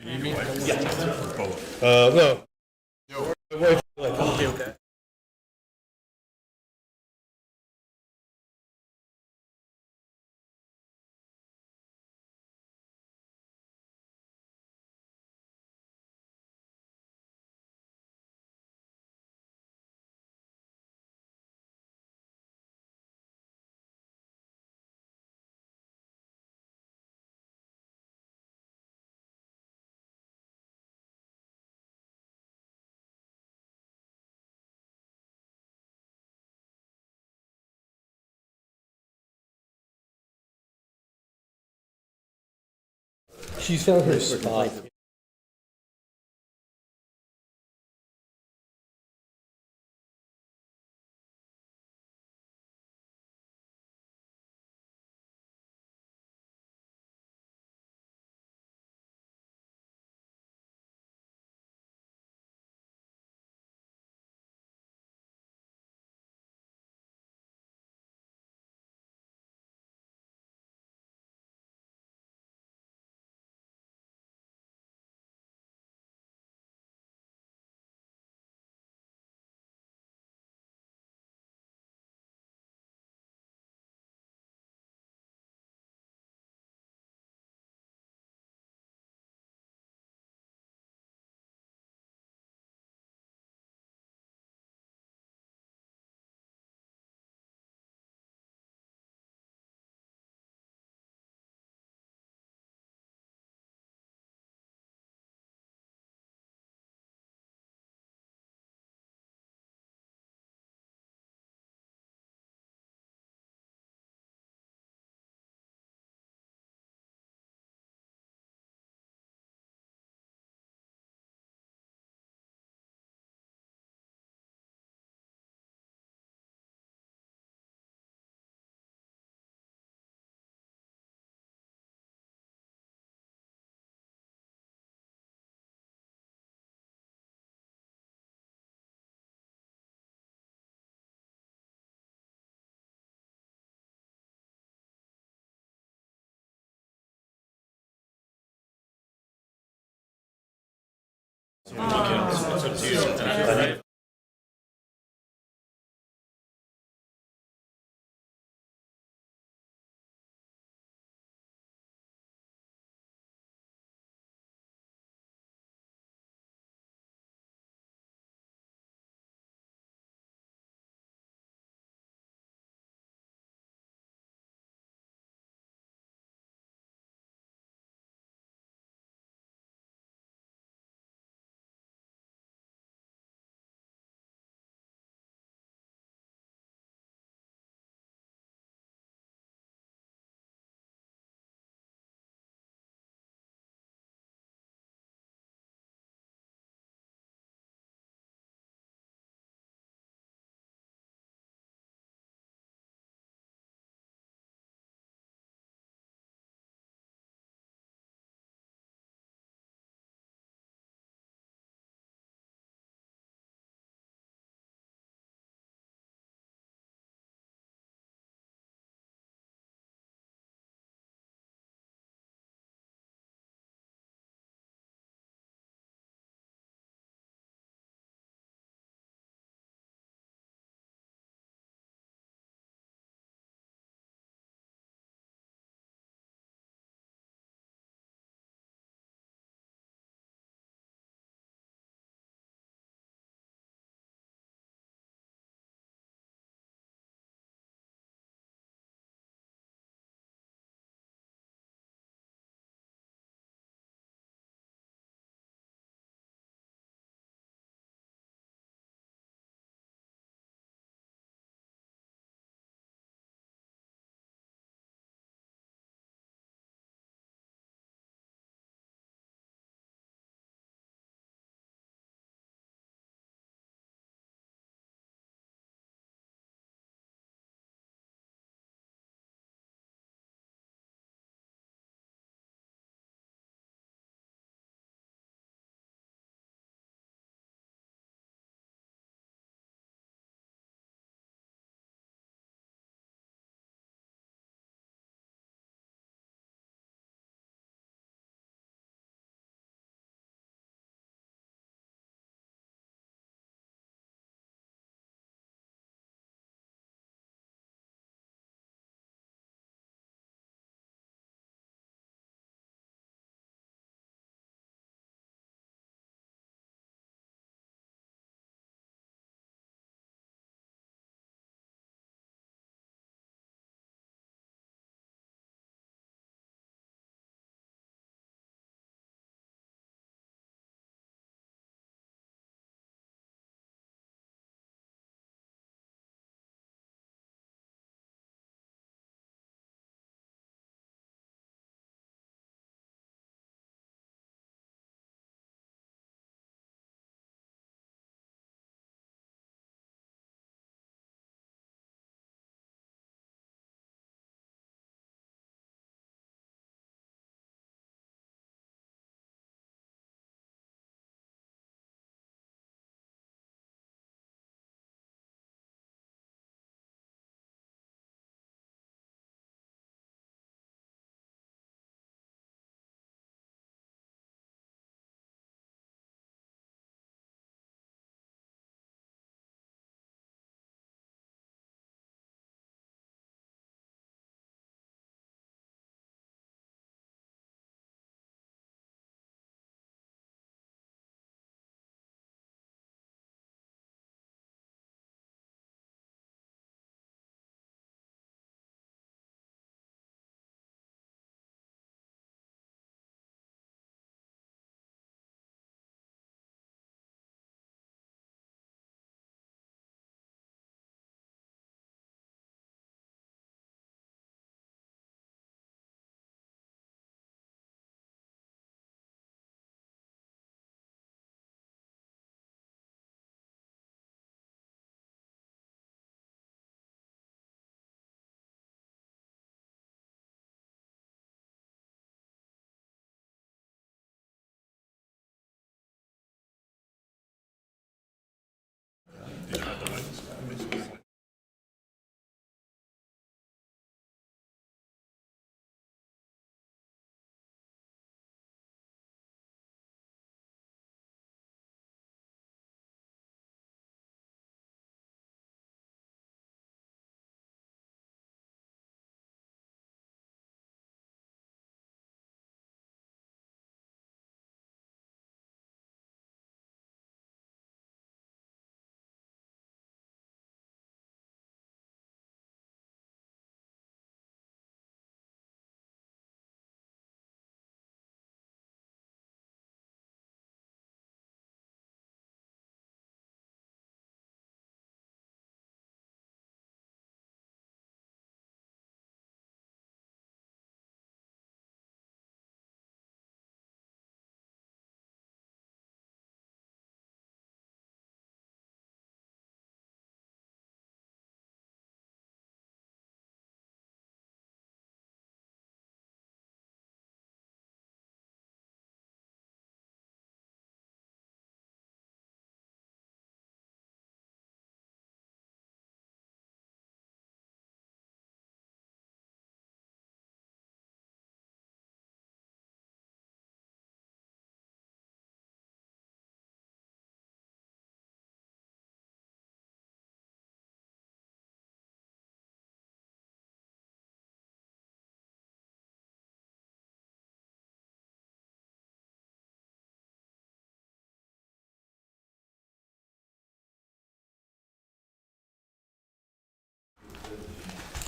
You mean both? No. Yo, My wife, like, oh, she's found her spot.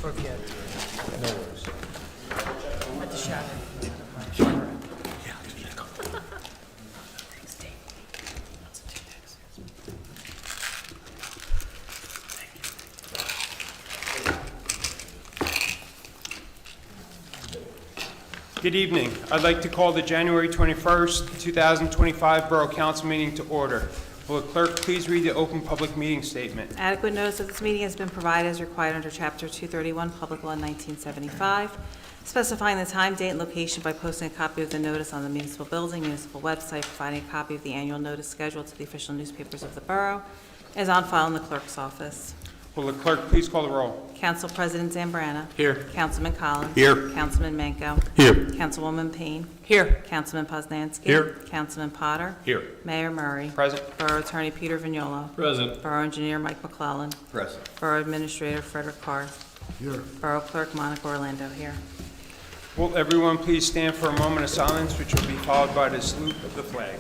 Okay. No worries. At the shadow. Good evening. I'd like to call the January 21st, 2025 Borough Council meeting to order. Will the clerk please read the open public meeting statement? Adequate notice of this meeting has been provided as required under Chapter 231, Public Law 1975, specifying the time, date, and location by posting a copy of the notice on the municipal building, municipal website, providing a copy of the annual notice schedule to the official newspapers of the borough, is on file in the clerk's office. Will the clerk please call the roll? Council President Zambrana. Here. Councilman Collins. Here. Councilman Manco. Here. Councilwoman Payne. Here. Councilman Poznanski. Here. Councilman Potter. Here. Mayor Murray. Present. Borough Attorney Peter Vignola. Present. Borough Engineer Mike McClellan. Present. Borough Administrator Frederick Carr. Here. Borough Clerk Monica Orlando here. Will everyone please stand for a moment of silence, which will be followed by the salute of the flag.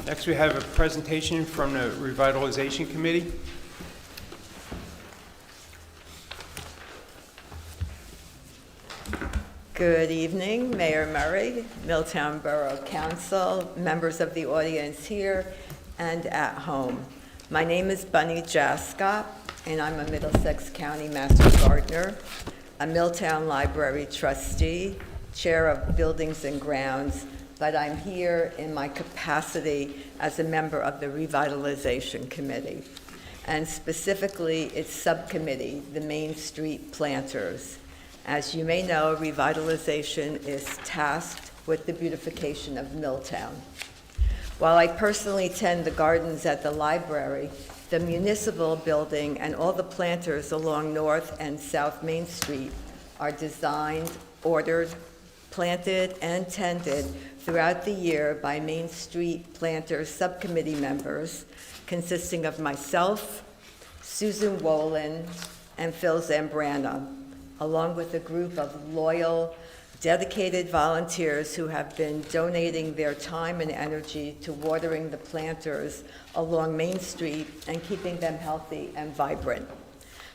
Next, we have a presentation from the Revitalization Committee. Good evening, Mayor Murray, Milltown Borough Council, members of the audience here and at home. My name is Bunny Jascott, and I'm a Middlesex County Master Gardener, a Milltown Library trustee, chair of Buildings and Grounds, but I'm here in my capacity as a member of the Revitalization Committee, and specifically its subcommittee, the Main Street Planters. As you may know, revitalization is tasked with the beautification of Milltown. While I personally tend the gardens at the library, the municipal building and all the planters along North and South Main Street are designed, ordered, planted, and tended throughout the year by Main Street Planters subcommittee members consisting of myself, Susan Wolin, and Phil Zambrana, along with a group of loyal, dedicated volunteers who have been donating their time and energy to watering the planters along Main Street and keeping them healthy and vibrant.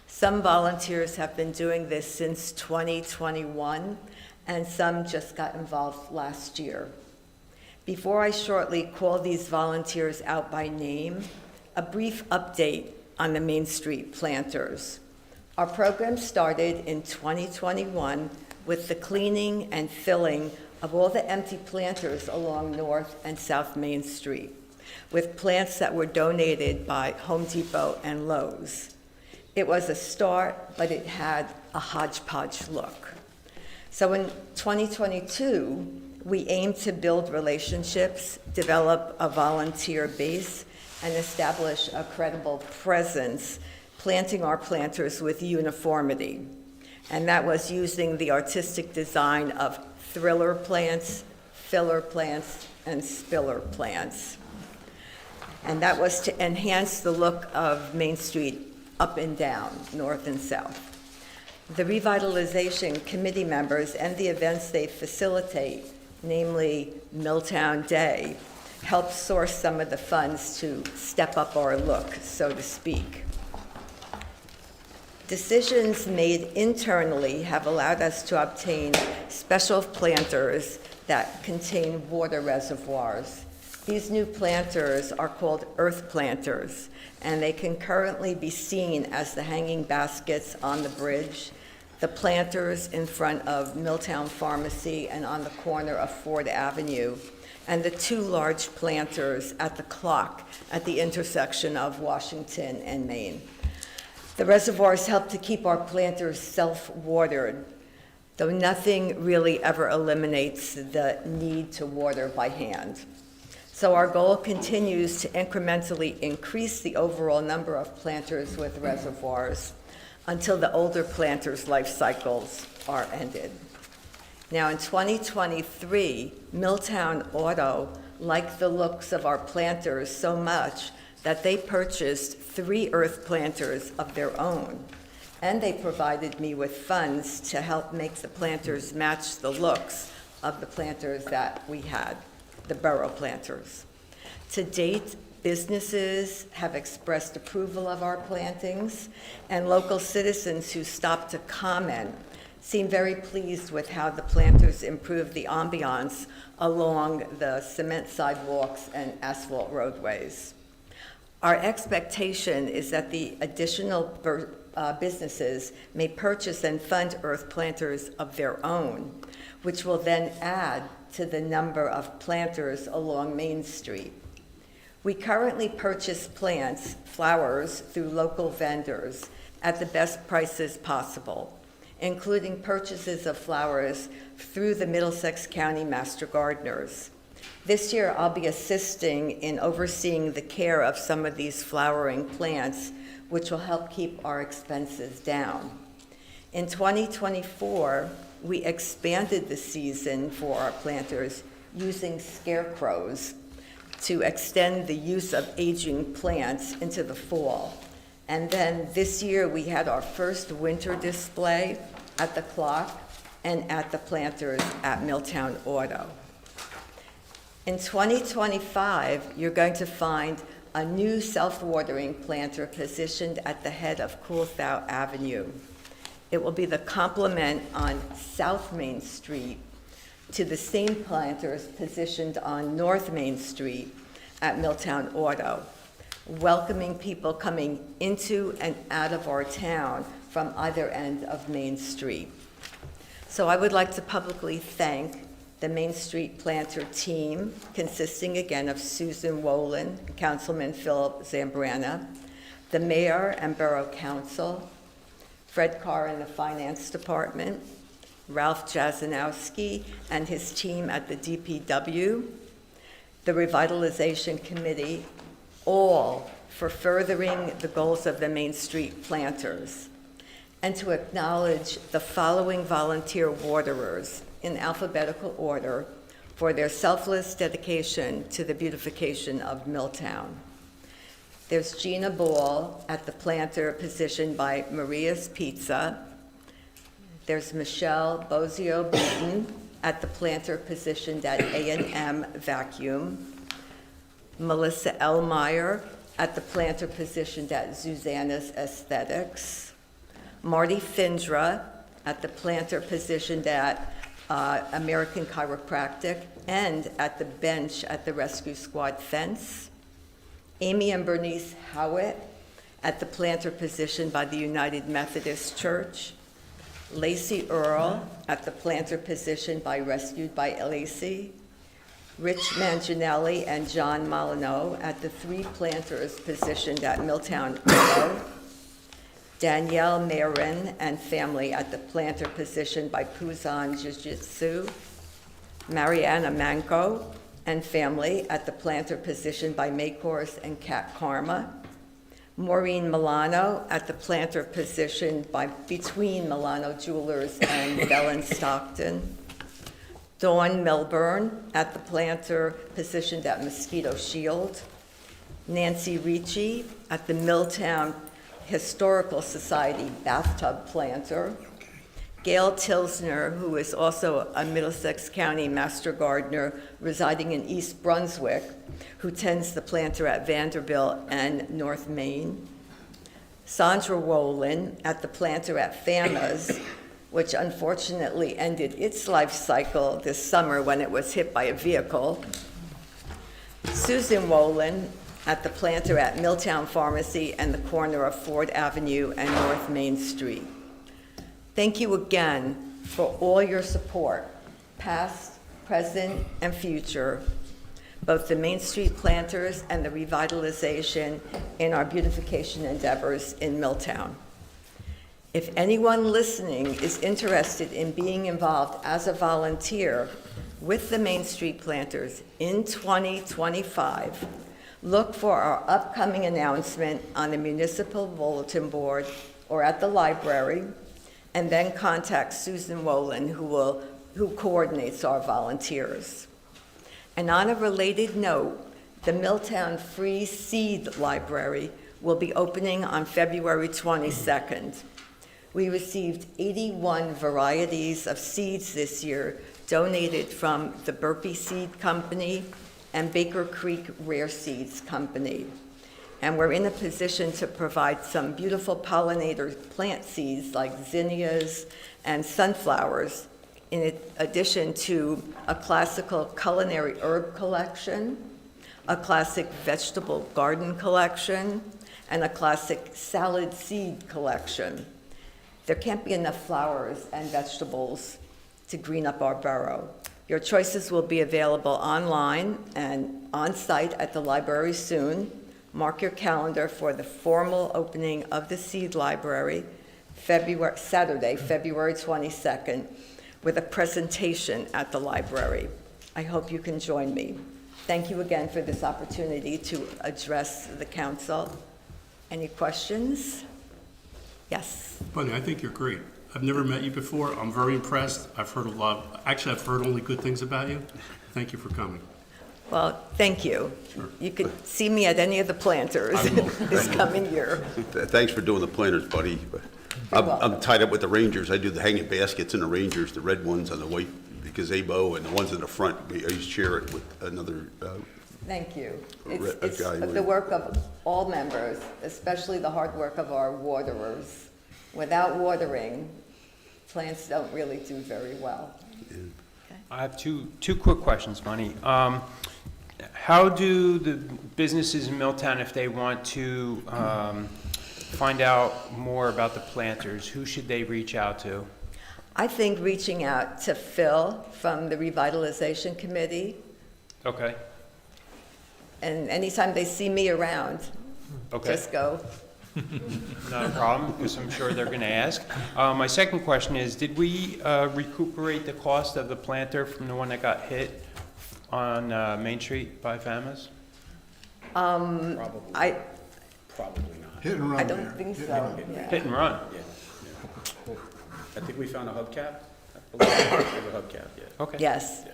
Some volunteers have been doing this since 2021, and some just got involved last year. Before I shortly call these volunteers out by name, a brief update on the Main Street Planters. Our program started in 2021 with the cleaning and filling of all the empty planters along North and South Main Street, with plants that were donated by Home Depot and Lowe's. It was a start, but it had a hodgepodge look. So in 2022, we aim to build relationships, develop a volunteer base, and establish a credible presence, planting our planters with uniformity. And that was using the artistic design of thriller plants, filler plants, and spiller plants. And that was to enhance the look of Main Street up and down, north and south. The revitalization committee members and the events they facilitate, namely Milltown Day, help source some of the funds to step up our look, so to speak. Decisions made internally have allowed us to obtain special planters that contain water reservoirs. These new planters are called earth planters, and they can currently be seen as the hanging baskets on the bridge, the planters in front of Milltown Pharmacy and on the corner of Ford Avenue, and the two large planters at the clock at the intersection of Washington and Main. The reservoirs help to keep our planters self-watered, though nothing really ever eliminates the need to water by hand. So our goal continues to incrementally increase the overall number of planters with reservoirs until the older planters' life cycles are ended. Now in 2023, Milltown Auto liked the looks of our planters so much that they purchased 3 earth planters of their own, and they provided me with funds to help make the planters match the looks of the planters that we had, the Borough planters. To date, businesses have expressed approval of our plantings, and local citizens who stopped to comment seem very pleased with how the planters improve the ambiance along the cement sidewalks and asphalt roadways. Our expectation is that the additional businesses may purchase and fund earth planters of their own, which will then add to the number of planters along Main Street. We currently purchase plants, flowers, through local vendors at the best prices possible, including purchases of flowers through the Middlesex County Master Gardeners. This year, I'll be assisting in overseeing the care of some of these flowering plants, which will help keep our expenses down. In 2024, we expanded the season for our planters using scarecrows to extend the use of aging plants into the fall. And then this year, we had our first winter display at the clock and at the planters at Milltown Auto. In 2025, you're going to find a new self-watering planter positioned at the head of Coolthau Avenue. It will be the complement on South Main Street to the same planters positioned on North Main Street at Milltown Auto, welcoming people coming into and out of our town from either end of Main Street. So I would like to publicly thank the Main Street Planter team, consisting again of Susan Wolin, Councilman Philip Zambrana, the Mayor and Borough Council, Fred Carr in the Finance Department, Ralph Jazanowski and his team at the DPW, the Revitalization Committee, all for furthering the goals of the Main Street Planters, and to acknowledge the following volunteer waterers in alphabetical order for their selfless dedication to the beautification of Milltown. There's Gina Ball at the planter positioned by Maria's Pizza. There's Michelle Bozio-Beaton at the planter positioned at A&M Vacuum. Melissa Elmeyer at the planter positioned at Susanna's Aesthetics. Marty Findra at the planter positioned at American Chiropractic and at the bench at the Rescue Squad fence. Amy and Bernice Howitt at the planter position by the United Methodist Church. Lacey Earl at the planter position by Rescued by Lacey, Rich Manginelli and John Molyneux at the 3 planters positioned at Milltown Borough, Danielle Marin and family at the planter position by Puzan Jiu-Jitsu, Mariana Manco and family at the planter position by Maycourse and Cat Karma, Maureen Milano at the planter position by between Milano Jewelers and Bell and Stockton, Dawn Milburn at the planter positioned at Mosquito Shield, Nancy Ricci at the Milltown Historical Society bathtub planter, Gail Tilsner, who is also a Middlesex County Master Gardener residing in East Brunswick, who tends the planter at Vanderbilt and North Main, Sandra Wolin at the planter at Fama's, which unfortunately ended its life cycle this summer when it was hit by a vehicle, Susan Wolin at the planter at Milltown Pharmacy and the corner of Ford Avenue and North Main Street. Thank you again for all your support, past, present, and future, both the Main Street planters and the revitalization in our beautification endeavors in Milltown. If anyone listening is interested in being involved as a volunteer with the Main Street planters in 2025, look for our upcoming announcement on the municipal bulletin board or at the library, and then contact Susan Wolin, who coordinates our volunteers. And on a related note, the Milltown Free Seed Library will be opening on February 22nd. We received 81 varieties of seeds this year donated from the Burpee Seed Company and Baker Creek Rare Seeds Company. And we're in a position to provide some beautiful pollinator plant seeds like zinnias and sunflowers, in addition to a classical culinary herb collection, a classic vegetable garden collection, and a classic salad seed collection. There can't be enough flowers and vegetables to green up our borough. Your choices will be available online and on-site at the library soon. Mark your calendar for the formal opening of the Seed Library, Saturday, February 22nd, with a presentation at the library. I hope you can join me. Thank you again for this opportunity to address the council. Any questions? Yes. Bunny, I think you're great. I've never met you before. I'm very impressed. I've heard a lot. Actually, I've heard only good things about you. Thank you for coming. Well, thank you. Sure. You could see me at any of the planters I will. this coming year. Thanks for doing the planters, buddy. I'm tied up with the Rangers. I do the hanging baskets in the Rangers, the red ones on the white gazebo, and the ones in the front. I used to share it with another. Thank you. A It's guy the with- work of all members, especially the hard work of our waterers. Without watering, plants don't really do very well. I have two quick questions, Bunny. How do the businesses in Milltown, if they want to find out more about the planters, who should they reach out to? I think reaching out to Phil from the Revitalization Committee, Okay, and anytime they see me around, okay. just go. Not a problem, because I'm sure they're going to ask. My second question is, did we recuperate the cost of the planter from the one that got hit on Main Street by FAMAS? I Probably not. Hit and run. I don't Mayor. think Hit so. and run. Yeah. Hit and run? Yeah. I think we found a hubcap. I believe we have a hubcap, yeah. Okay. Yes.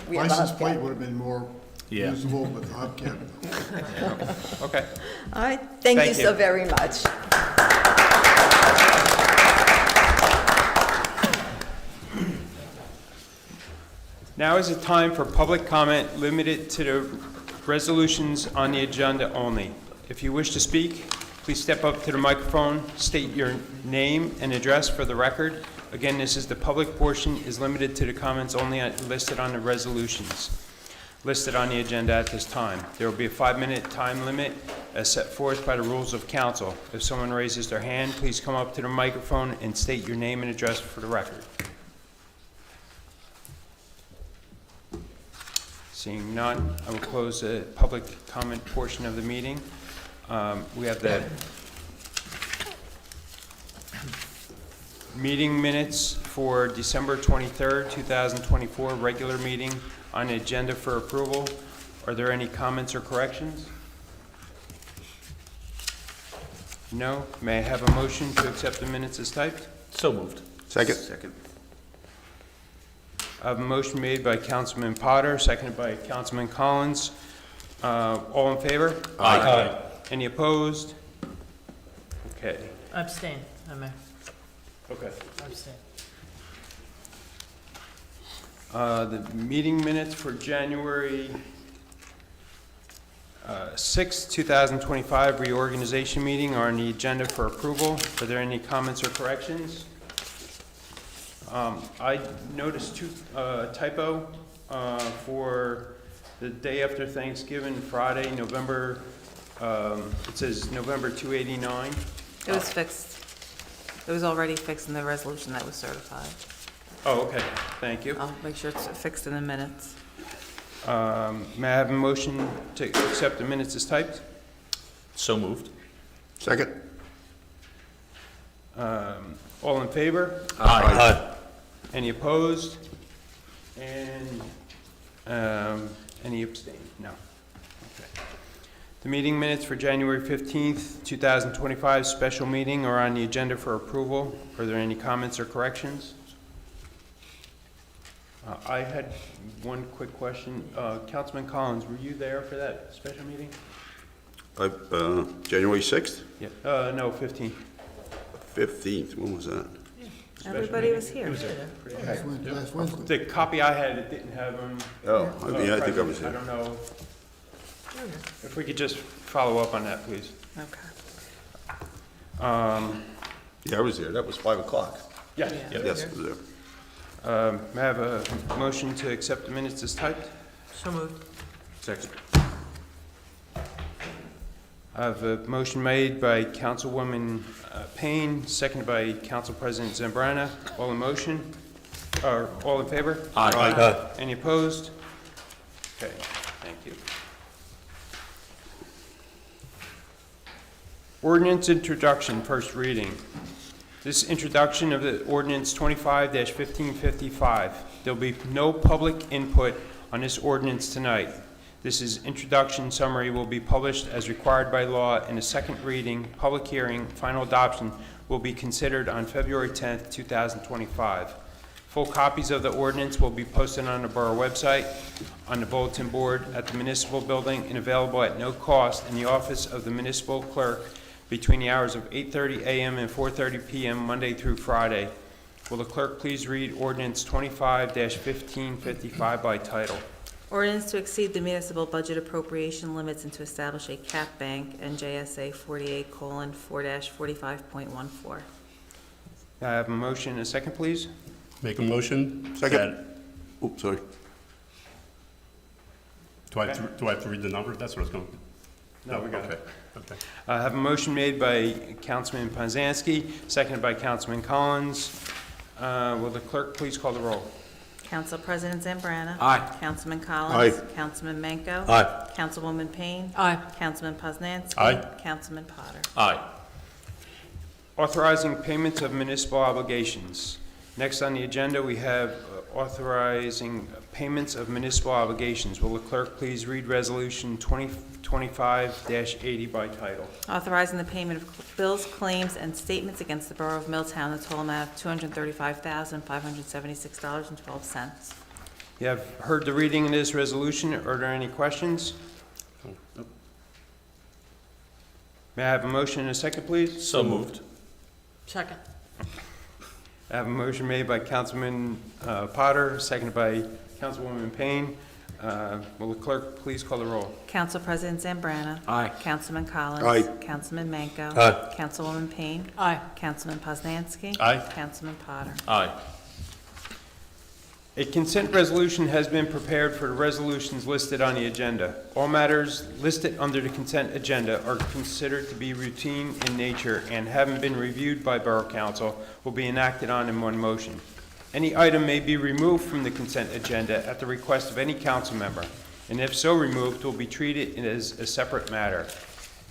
We have a License hubcap. plate would have been more Yeah. usable, but the hubcap. Okay. All right, thank you Thank so you. very much. Now is the time for public comment limited to the resolutions on the agenda only. If you wish to speak, please step up to the microphone, state your name and address for the record. Again, this is the public portion is limited to the comments only listed on the resolutions listed on the agenda at this time. There will be a 5-minute time limit as set forth by the rules of council. If someone raises their hand, please come up to the microphone and state your name and address for the record. Seeing none, I will close the public comment portion of the meeting. We have the meeting minutes for December 23rd, 2024, regular meeting on the agenda for approval. Are there any comments or corrections? No? May I have a motion to accept the minutes as typed? So moved. Second? Second. I have a motion made by Councilman Potter, seconded by Councilman Collins. All in favor? Aye. Any opposed? Okay. Abstain, Mayor. Okay. Abstain. The meeting minutes for January 6, 2025 reorganization meeting are on the agenda for approval. Are there any comments or corrections? I noticed two typo for the day after Thanksgiving, Friday, November, it says November 289. It was fixed. It was already fixed in the resolution that was certified. Oh, okay, thank you. I'll make sure it's fixed in the minutes. May I have a motion to accept the minutes as typed? So moved. Second? All in favor? Aye. Any opposed? And any abstained? No. Okay. The meeting minutes for January 15th, 2025 special meeting are on the agenda for approval. Are there any comments or corrections? I had one quick question. Councilman Collins, were you there for that special meeting? January 6th? Yeah. No, 15th. 15th, when was that? Everybody was here. Last Wednesday. The copy I had, it didn't have them. Oh, yeah, I think I was I here. don't know. If we could just follow up on that, please. Okay. Yeah, I was there. That was 5 o'clock. Yeah. Yes, I was there. May I have a motion to accept the minutes as typed? So moved. Second. I have a motion made by Councilwoman Payne, seconded by Council President Zambrana. All in motion? Or all in favor? Aye. Any opposed? Okay, thank you. Ordinance introduction, first reading. This introduction of the ordinance 25-1555. There'll be no public input on this ordinance tonight. This is introduction summary will be published as required by law, and a second reading, public hearing, final adoption will be considered on February 10th, 2025. Full copies of the ordinance will be posted on the Borough website, on the bulletin board at the municipal building, and available at no cost in the office of the municipal clerk between the hours of 8:30 a.m. and 4:30 p.m. Monday through Friday. Will the clerk please read ordinance 25-1555 by title? Ordinance to exceed the municipal budget appropriation limits and to establish a cap bank, NJSA 48:4-45.14. I have a motion and a second, please. Make a motion? Second. that- Oops, sorry. Do I have to read the number? That's what I was going to. No, we got it. Okay. I have a motion made by Councilman Poznanski, seconded by Councilman Collins. Will the clerk please call the roll? Council President Zambrana. Aye. Councilman Collins. Aye. Councilman Menko. Aye. Councilwoman Payne. Aye. Councilman Poznanski. Aye. Councilman Potter. Aye. Authorizing payments of municipal obligations. Next on the agenda, we have authorizing payments of municipal obligations. Will the clerk please read Resolution 2025-80 by title? Authorizing the payment of bills, claims, and statements against the Borough of Milltown, the total amount of $235,576.12. You have heard the reading of this resolution. Are there any questions? May I have a motion and a second, please? So moved. Second. I have a motion made by Councilman Potter, seconded by Councilwoman Payne. Will the clerk please call the roll? Council President Zambrana. Aye. Councilman Collins. Aye. Councilman Menko. Aye. Councilwoman Payne. Aye. Councilman Poznanski. Aye. Councilman Potter. Aye. A consent resolution has been prepared for the resolutions listed on the agenda. All matters listed under the consent agenda are considered to be routine in nature and having been reviewed by Borough Council will be enacted on in one motion. Any item may be removed from the consent agenda at the request of any council member, and if so removed, will be treated as a separate matter.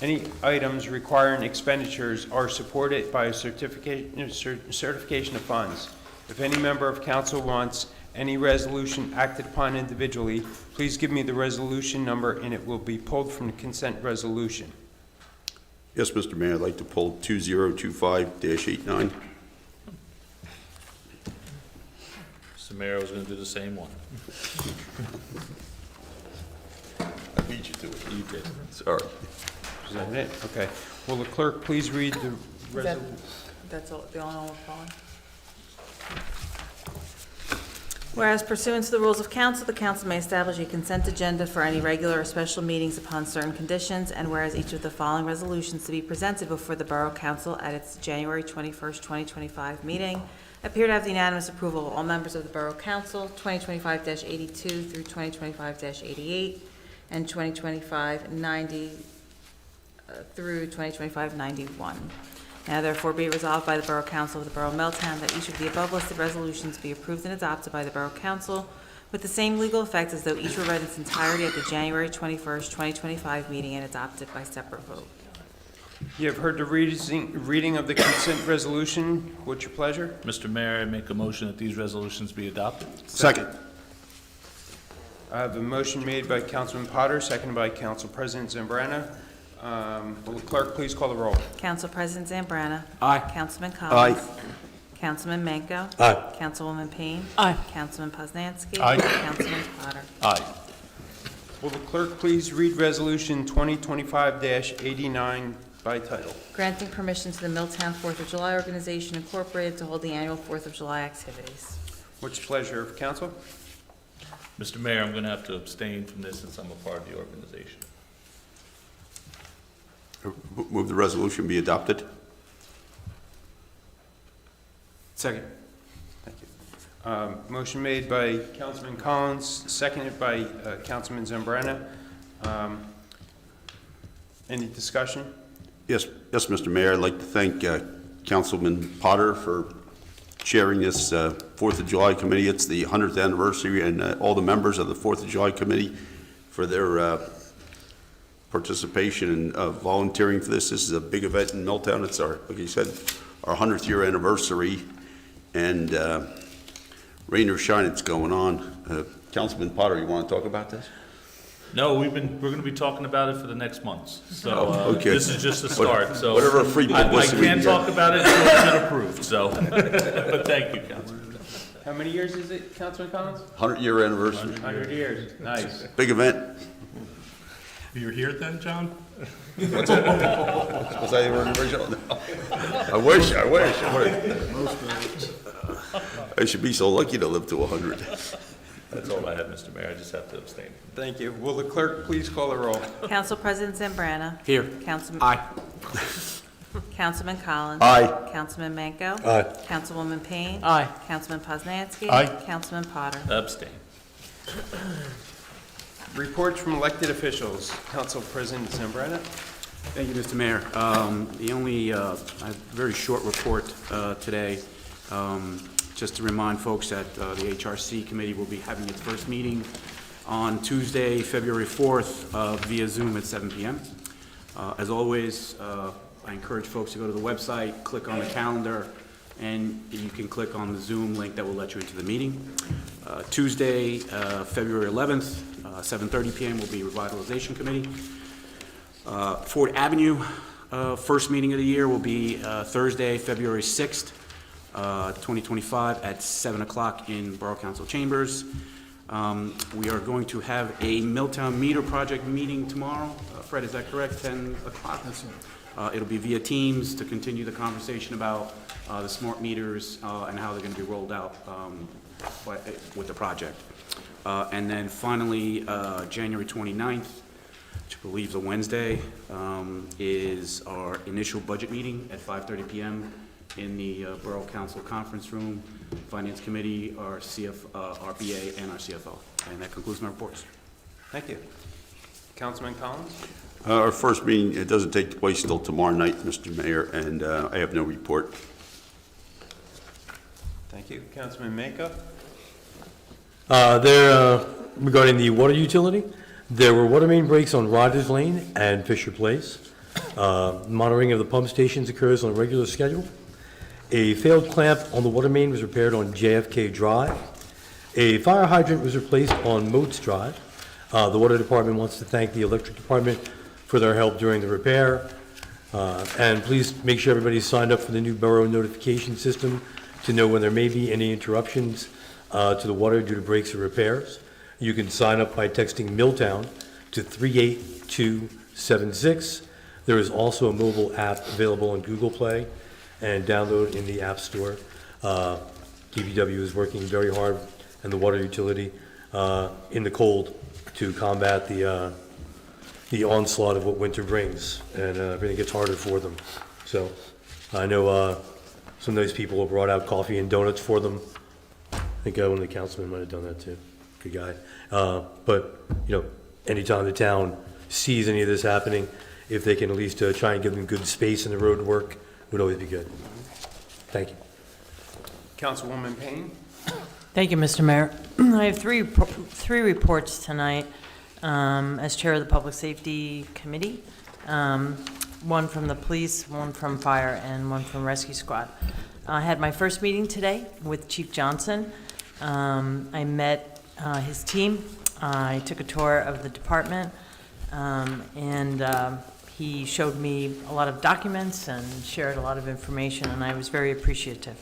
Any items requiring expenditures are supported by a certification of funds. If any member of council wants any resolution acted upon individually, please give me the resolution number and it will be pulled from the consent resolution. Yes, Mr. Mayor, I'd like to pull 2025-89. Mr. Mayor, I was going to do the same one. I beat you to it. You did. Sorry. Is that it? Okay. Will the clerk please read the resolution? That's all, the only one we're following? Whereas pursuant to the rules of council, the council may establish a consent agenda for any regular or special meetings upon certain conditions, and whereas each of the following resolutions to be presented before the Borough Council at its January 21st, 2025 meeting appear to have the unanimous approval of all members of the Borough Council, 2025-82 through 2025-88, and 2025-90 through 2025-91. Now therefore be it resolved by the Borough Council of the Borough of Milltown that each of the above listed resolutions be approved and adopted by the Borough Council with the same legal effect as though each were read in its entirety at the January 21st, 2025 meeting and adopted by separate vote. You have heard the reading of the consent resolution. What's your pleasure? Mr. Mayor, I make a motion that these resolutions be adopted. Second. I have a motion made by Councilman Potter, seconded by Council President Zambrana. Will the clerk please call the roll? Council President Zambrana. Aye. Councilman Collins. Aye. Councilman Manco. Aye. Councilwoman Payne. Aye. Councilman Poznanski. Aye. Councilman Potter. Aye. Will the clerk please read Resolution 2025-89 by title? Granting permission to the Milltown 4th of July Organization Incorporated to hold the annual 4th of July activities. What's the pleasure of council? Mr. Mayor, I'm going to have to abstain from this since I'm a part of the organization. Move the resolution be adopted. Second. Thank you. Motion made by Councilman Collins, seconded by Councilman Zambrana. Any discussion? Yes, Mr. Mayor, I'd like to thank Councilman Potter for chairing this 4th of July committee. It's the 100th anniversary, and all the members of the 4th of July committee for their participation and volunteering for this. This is a big event in Milltown. It's our, like you said, our 100th year anniversary, and rain or shine, it's going on. Councilman Potter, you want to talk about this? No, we're going to be talking about it for the next months. So okay. This is just a start. So Whatever free I publicity we can't get. talk about it until it's been approved. So, but thank you, Councilman. How many years is it, Councilman Collins? 100-year anniversary. 100 years. Nice. Big event. You're here then, John? Was I the original? No. I wish. I should be so lucky to live to 100. That's all I have, Mr. Mayor. I just have to abstain. Thank you. Will the clerk please call the roll? Council President Zambrana. Here. Councilman. Aye. Councilman Collins. Aye. Councilman Manco. Aye. Councilwoman Payne. Aye. Councilman Poznanski. Aye. Councilman Potter. Abstain. Reports from elected officials. Council President Zambrana. Thank you, Mr. Mayor. The only a very short report today, just to remind folks that the HRC committee will be having its first meeting on Tuesday, February 4th via Zoom at 7 p.m. As always, I encourage folks to go to the website, click on the calendar, and you can click on the Zoom link that will let you into the meeting. Tuesday, February 11th, 7:30 p.m. will be Revitalization Committee. Ford Avenue, first meeting of the year will be Thursday, February 6th, 2025 at 7 o'clock in Borough Council Chambers. We are going to have a Milltown Meter Project meeting tomorrow. Fred, is that correct? 10 o'clock? That's right. It'll be via Teams to continue the conversation about the smart meters and how they're going to be rolled out with the project. And then finally, January 29th, which I believe is a Wednesday, is our initial budget meeting at 5:30 p.m. in the Borough Council Conference Room, Finance Committee, our RBA, and our CFO. And that concludes my reports. Thank you. Councilman Collins? Our first meeting, it doesn't take place until tomorrow night, Mr. Mayor, and I have no report. Thank you. Councilman Mako? Regarding the water utility, there were water main breaks on Rogers Lane and Fisher Place. Monitoring of the pump stations occurs on a regular schedule. A failed clamp on the water main was repaired on JFK Drive. A fire hydrant was replaced on Moats Drive. The water department wants to thank the electric department for their help during the repair. And please make sure everybody's signed up for the new borough notification system to know when there may be any interruptions to the water due to breaks or repairs. You can sign up by texting Milltown to 38276. There is also a mobile app available on Google Play and download in the App Store. DPW is working very hard, and the water utility in the cold to combat the onslaught of what winter brings, and everything gets harder for them. So I know some nice people have brought out coffee and donuts for them. I think one of the councilmen might have done that too. Good guy. But, anytime the town sees any of this happening, if they can at least try and give them good space in the road work, would always be good. Thank you. Councilwoman Payne? Thank you, Mr. Mayor. I have three reports tonight as Chair of the Public Safety Committee. One from the police, one from fire, and one from rescue squad. I had my first meeting today with Chief Johnson. I met his team. I took a tour of the department, and he showed me a lot of documents and shared a lot of information, and I was very appreciative.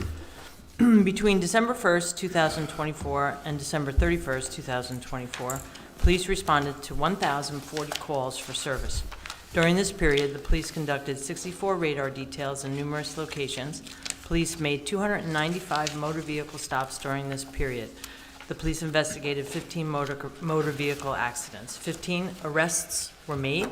Between December 1st, 2024 and December 31st, 2024, police responded to 1,040 calls for service. During this period, the police conducted 64 radar details in numerous locations. Police made 295 motor vehicle stops during this period. The police investigated 15 motor vehicle accidents. 15 arrests were made.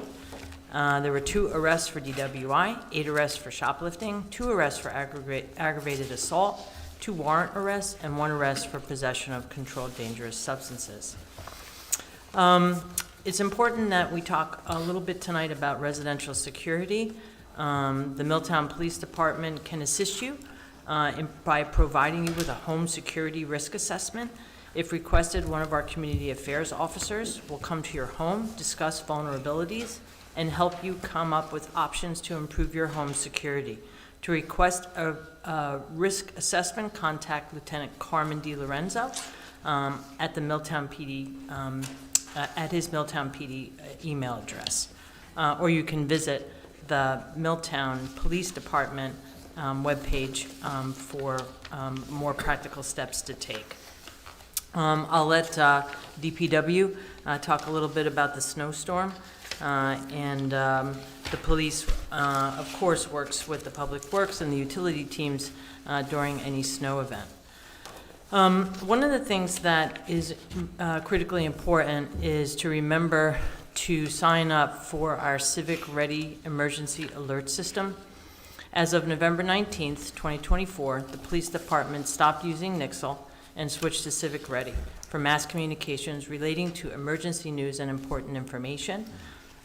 There were 2 arrests for DWI, 8 arrests for shoplifting, 2 arrests for aggravated assault, 2 warrant arrests, and 1 arrest for possession of controlled dangerous substances. It's important that we talk a little bit tonight about residential security. The Milltown Police Department can assist you by providing you with a home security risk assessment. If requested, one of our community affairs officers will come to your home, discuss vulnerabilities, and help you come up with options to improve your home security. To request a risk assessment, contact Lieutenant Carmen DiLorenzo at the Milltown PD, at his Milltown PD email address. Or you can visit the Milltown Police Department webpage for more practical steps to take. I'll let DPW talk a little bit about the snowstorm. And the police, of course, works with the Public Works and the utility teams during any snow event. One of the things that is critically important is to remember to sign up for our Civic Ready Emergency Alert System. As of November 19th, 2024, the police department stopped using Nixle and switched to Civic Ready for mass communications relating to emergency news and important information.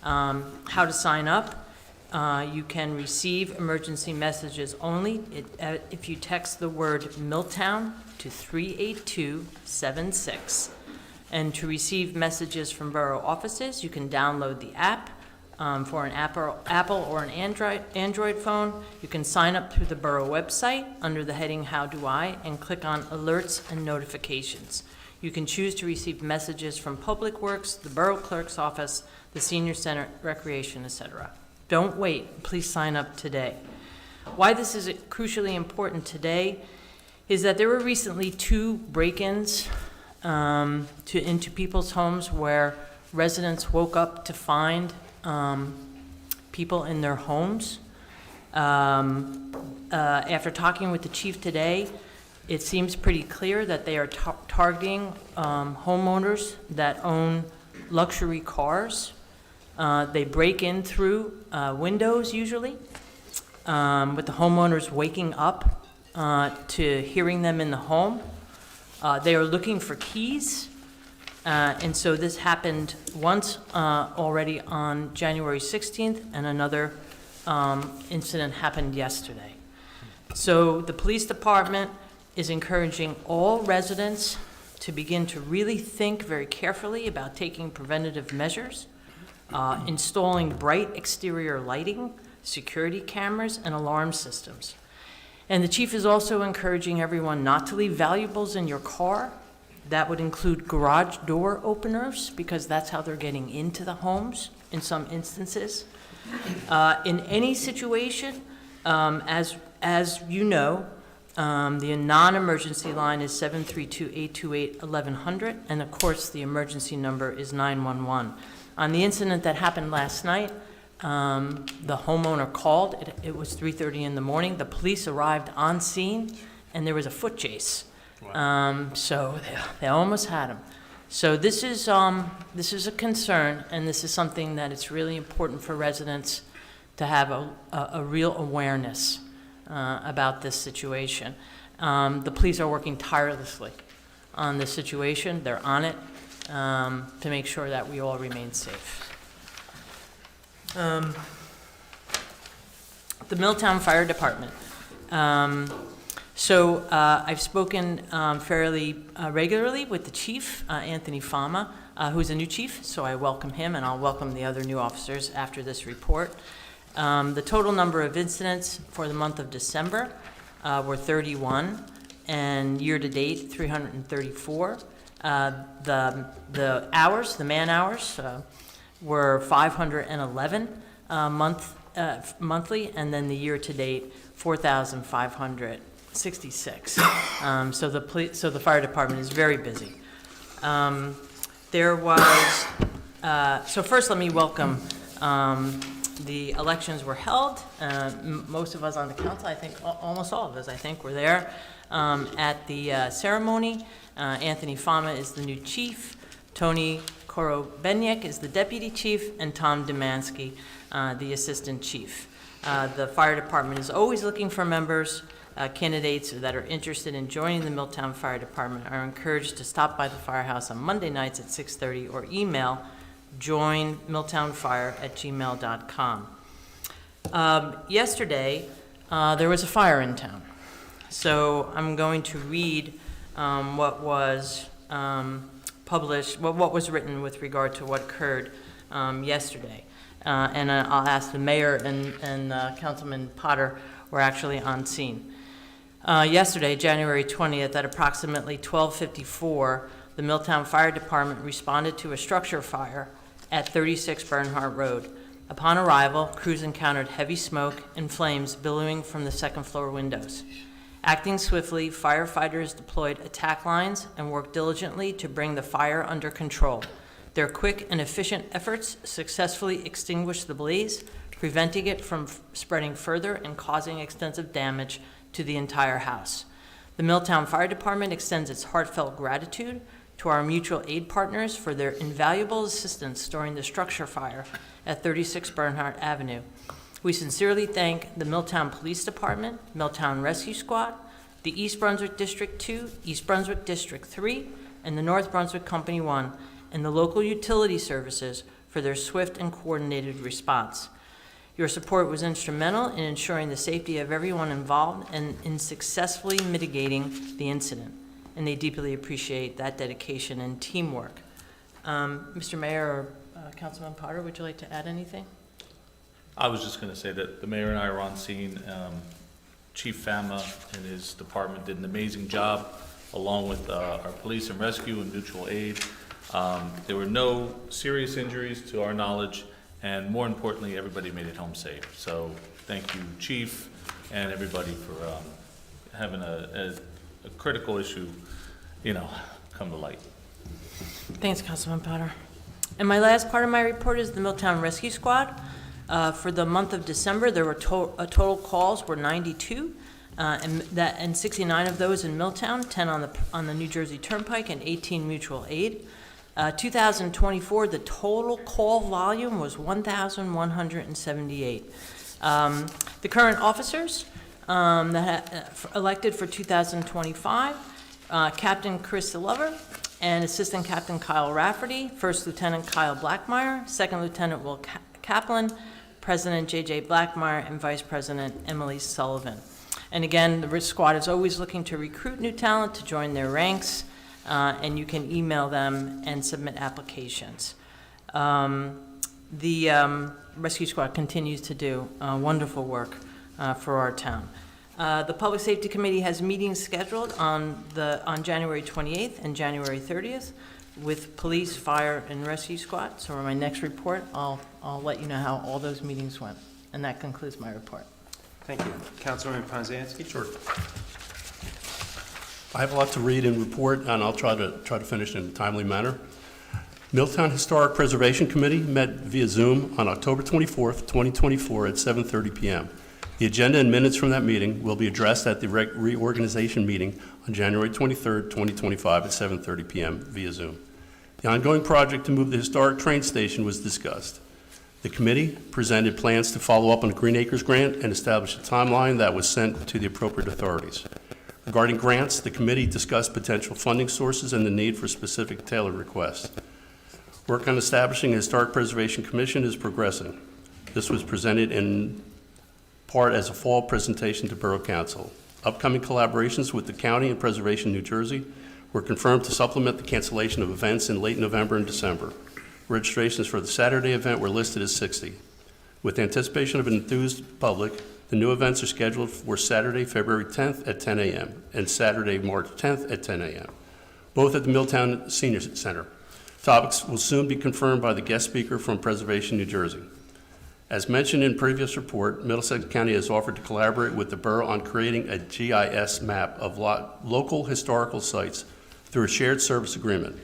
How to sign up? You can receive emergency messages only if you text the word Milltown to 38276. And to receive messages from borough offices, you can download the app for an Apple or an Android phone. You can sign up through the borough website under the heading How Do I and click on Alerts and Notifications. You can choose to receive messages from Public Works, the Borough Clerk's Office, the Senior Center, Recreation, etc. Don't wait. Please sign up today. Why this is crucially important today is that there were recently 2 break-ins into people's homes where residents woke up to find people in their homes. After talking with the chief today, it seems pretty clear that they are targeting homeowners that own luxury cars. They break in through windows usually, with the homeowners waking up to hearing them in the home. They are looking for keys, and so this happened once already on January 16th, and another incident happened yesterday. So the police department is encouraging all residents to begin to really think very carefully about taking preventative measures, installing bright exterior lighting, security cameras, and alarm systems. And the chief is also encouraging everyone not to leave valuables in your car. That would include garage door openers, because that's how they're getting into the homes in some instances. In any situation, as you know, the non-emergency line is 732-828-1100, and of course, the emergency number is 911. On the incident that happened last night, the homeowner called. It was 3:30 in the morning. The police arrived on scene, and there was a foot chase. So they almost had him. So this is a concern, and this is something that it's really important for residents to have a real awareness about this situation. The police are working tirelessly on this situation. They're on it to make sure that we all remain safe. The Milltown Fire Department. I've spoken fairly regularly with the chief, Anthony Fama, who's a new chief, so I welcome him, and I'll welcome the other new officers after this report. The total number of incidents for the month of December were 31, and year-to-date, 334. The hours, the man-hours, were 511 monthly, and then the year-to-date, 4,566. So the fire department is very busy. So first let me welcome, the elections were held. Most of us on the council, I think, almost all of us, I think, were there at the ceremony. Anthony Fama is the new chief. Tony Korobenyek is the deputy chief, and Tom Demansky, the assistant chief. The fire department is always looking for members. Candidates that are interested in joining the Milltown Fire Department are encouraged to stop by the firehouse on Monday nights at 6:30 or email joinmilltownfire@gmail.com. Yesterday, there was a fire in town. So I'm going to read what was published, what was written with regard to what occurred yesterday. And I'll ask the mayor and Councilman Potter were actually on scene. Yesterday, January 20th, at approximately 12:54, the Milltown Fire Department responded to a structure fire at 36 Bernhardt Road. Upon arrival, crews encountered heavy smoke and flames billowing from the second-floor windows. Acting swiftly, firefighters deployed attack lines and worked diligently to bring the fire under control. Their quick and efficient efforts successfully extinguished the blaze, preventing it from spreading further and causing extensive damage to the entire house. The Milltown Fire Department extends its heartfelt gratitude to our mutual aid partners for their invaluable assistance during the structure fire at 36 Bernhardt Avenue. We sincerely thank the Milltown Police Department, Milltown Rescue Squad, the East Brunswick District 2, East Brunswick District 3, and the North Brunswick Company 1, and the local utility services for their swift and coordinated response. Your support was instrumental in ensuring the safety of everyone involved and in successfully mitigating the incident, and they deeply appreciate that dedication and teamwork. Mr. Mayor or Councilman Potter, would you like to add anything? I was just going to say that the mayor and I were on scene. Chief Fama and his department did an amazing job, along with our police and rescue and mutual aid. There were no serious injuries to our knowledge, and more importantly, everybody made it home safe. So thank you, Chief, and everybody for having a critical issue, come to light. Thanks, Councilman Potter. And my last part of my report is the Milltown Rescue Squad. For the month of December, there were total calls were 92, and 69 of those in Milltown, 10 on the New Jersey Turnpike, and 18 mutual aid. 2024, the total call volume was 1,178. The current officers, elected for 2025, Captain Chris Lover, and Assistant Captain Kyle Rafferty, First Lieutenant Kyle Blackmeyer, Second Lieutenant Will Kaplan, President J.J. Blackmeyer, and Vice President Emily Sullivan. And again, the risk squad is always looking to recruit new talent to join their ranks, and you can email them and submit applications. The rescue squad continues to do wonderful work for our town. The Public Safety Committee has meetings scheduled on January 28th and January 30th with police, fire, and rescue squad. So in my next report, I'll let you know how all those meetings went. And that concludes my report. Thank you. Councilman Ponzanski? Sure. I have a lot to read and report, and I'll try to finish in a timely manner. Milltown Historic Preservation Committee met via Zoom on October 24th, 2024 at 7:30 p.m. The agenda and minutes from that meeting will be addressed at the reorganization meeting on January 23rd, 2025 at 7:30 p.m. via Zoom. The ongoing project to move the historic train station was discussed. The committee presented plans to follow up on the Green Acres grant and establish a timeline that was sent to the appropriate authorities. Regarding grants, the committee discussed potential funding sources and the need for specific tailored requests. Work on establishing a Historic Preservation Commission is progressing. This was presented in part as a fall presentation to Borough Council. Upcoming collaborations with the county and Preservation New Jersey were confirmed to supplement the cancellation of events in late November and December. Registrations for the Saturday event were listed as 60. With anticipation of an enthused public, the new events are scheduled for Saturday, February 10th at 10 a.m. and Saturday, March 10th at 10 a.m., both at the Milltown Senior Center. Topics will soon be confirmed by the guest speaker from Preservation New Jersey. As mentioned in previous report, Middlesex County has offered to collaborate with the borough on creating a GIS map of local historical sites through a shared service agreement.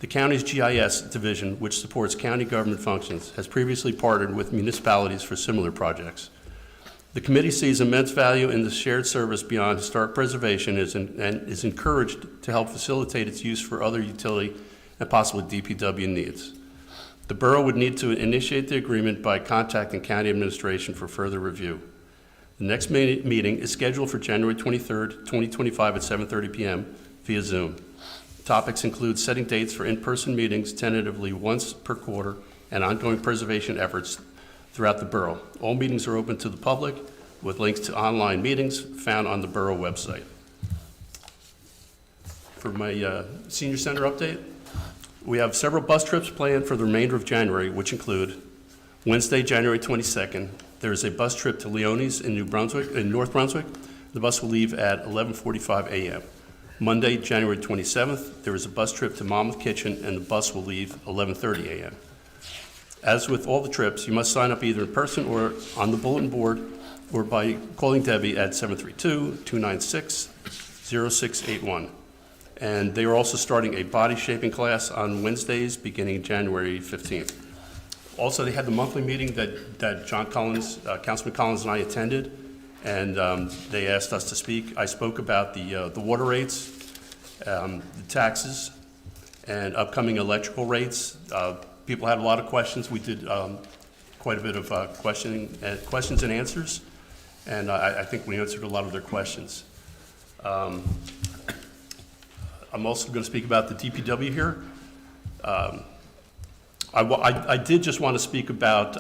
The county's GIS division, which supports county government functions, has previously partnered with municipalities for similar projects. The committee sees immense value in the shared service beyond historic preservation and is encouraged to help facilitate its use for other utility and possibly DPW needs. The borough would need to initiate the agreement by contacting county administration for further review. The next meeting is scheduled for January 23rd, 2025 at 7:30 p.m. via Zoom. Topics include setting dates for in-person meetings tentatively once per quarter and ongoing preservation efforts throughout the borough. All meetings are open to the public with links to online meetings found on the borough website. For my senior center update, we have several bus trips planned for the remainder of January, which include Wednesday, January 22nd, there is a bus trip to Leone's in North Brunswick. The bus will leave at 11:45 a.m. Monday, January 27th, there is a bus trip to Monmouth Kitchen, and the bus will leave 11:30 a.m. As with all the trips, you must sign up either in person or on the bulletin board or by calling Debbie at 732-296-0681. And they are also starting a body shaping class on Wednesdays beginning January 15th. Also, they had the monthly meeting that John Collins, Councilman Collins and I attended, and they asked us to speak. I spoke about the water rates, the taxes, and upcoming electrical rates. People had a lot of questions. We did quite a bit of questions and answers, and I think we answered a lot of their questions. I'm also going to speak about the DPW here. I did just want to speak about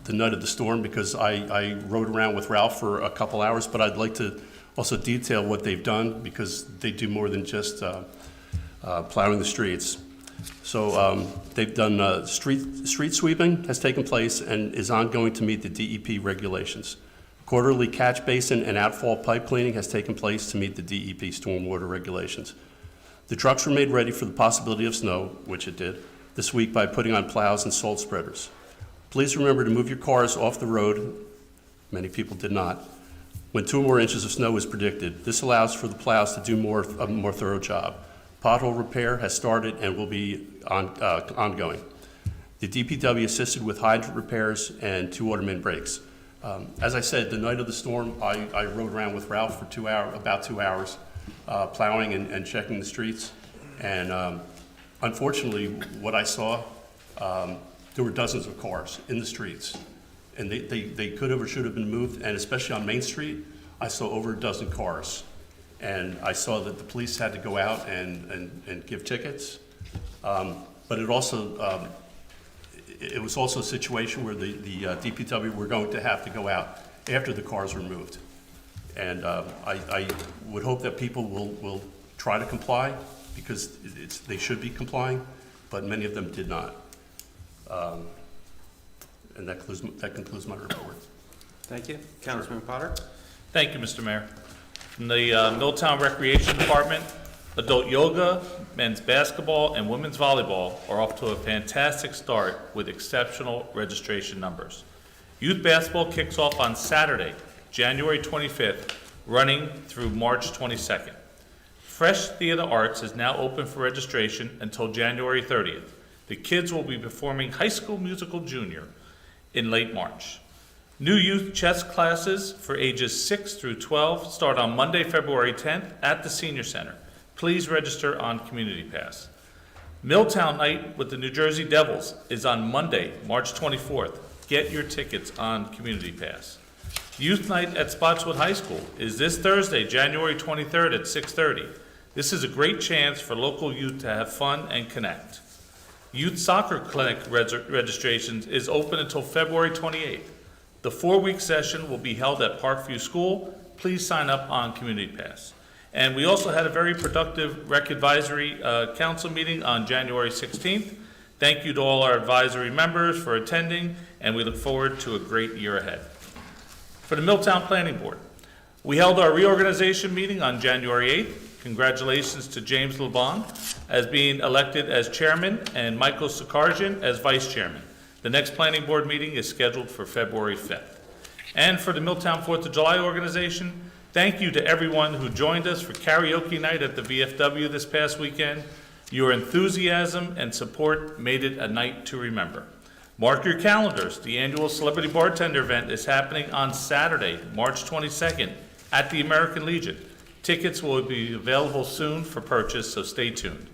the night of the storm because I rode around with Ralph for a couple hours, but I'd like to also detail what they've done because they do more than just plowing the streets. So they've done street sweeping has taken place and is ongoing to meet the DEP regulations. Quarterly catch basin and outfall pipe cleaning has taken place to meet the DEP stormwater regulations. The trucks were made ready for the possibility of snow, which it did, this week by putting on plows and salt spreaders. Please remember to move your cars off the road. Many people did not. When 2 more inches of snow is predicted, this allows for the plows to do a more thorough job. Pothole repair has started and will be ongoing. The DPW assisted with hydrant repairs and 2 water main breaks. As I said, the night of the storm, I rode around with Ralph for about 2 hours, plowing and checking the streets. And unfortunately, what I saw, there were dozens of cars in the streets. And they could have or should have been moved, and especially on Main Street, I saw over a dozen cars. And I saw that the police had to go out and give tickets. But it also, it was also a situation where the DPW were going to have to go out after the cars were moved. And I would hope that people will try to comply, because they should be complying, but many of them did not. And that concludes my report. Thank you. Councilman Potter? Thank you, Mr. Mayor. From the Milltown Recreation Department, adult yoga, men's basketball, and women's volleyball are off to a fantastic start with exceptional registration numbers. Youth basketball kicks off on Saturday, January 25th, running through March 22nd. Fresh Theater Arts is now open for registration until January 30th. The kids will be performing High School Musical Junior in late March. New youth chess classes for ages 6 through 12 start on Monday, February 10th at the Senior Center. Please register on Community Pass. Milltown Night with the New Jersey Devils is on Monday, March 24th. Get your tickets on Community Pass. Youth Night at Spotswood High School is this Thursday, January 23rd at 6:30. This is a great chance for local youth to have fun and connect. Youth Soccer Clinic registrations is open until February 28th. The 4-week session will be held at Parkview School. Please sign up on Community Pass. And we also had a very productive Rec Advisory Council meeting on January 16th. Thank you to all our advisory members for attending, and we look forward to a great year ahead. For the Milltown Planning Board, we held our reorganization meeting on January 8th. Congratulations to James LeBon as being elected as chairman and Michael Sakarjian as vice chairman. The next planning board meeting is scheduled for February 5th. And for the Milltown 4th of July organization, thank you to everyone who joined us for karaoke night at the VFW this past weekend. Your enthusiasm and support made it a night to remember. Mark your calendars. The annual Celebrity Bartender event is happening on Saturday, March 22nd at the American Legion. Tickets will be available soon for purchase, so stay tuned.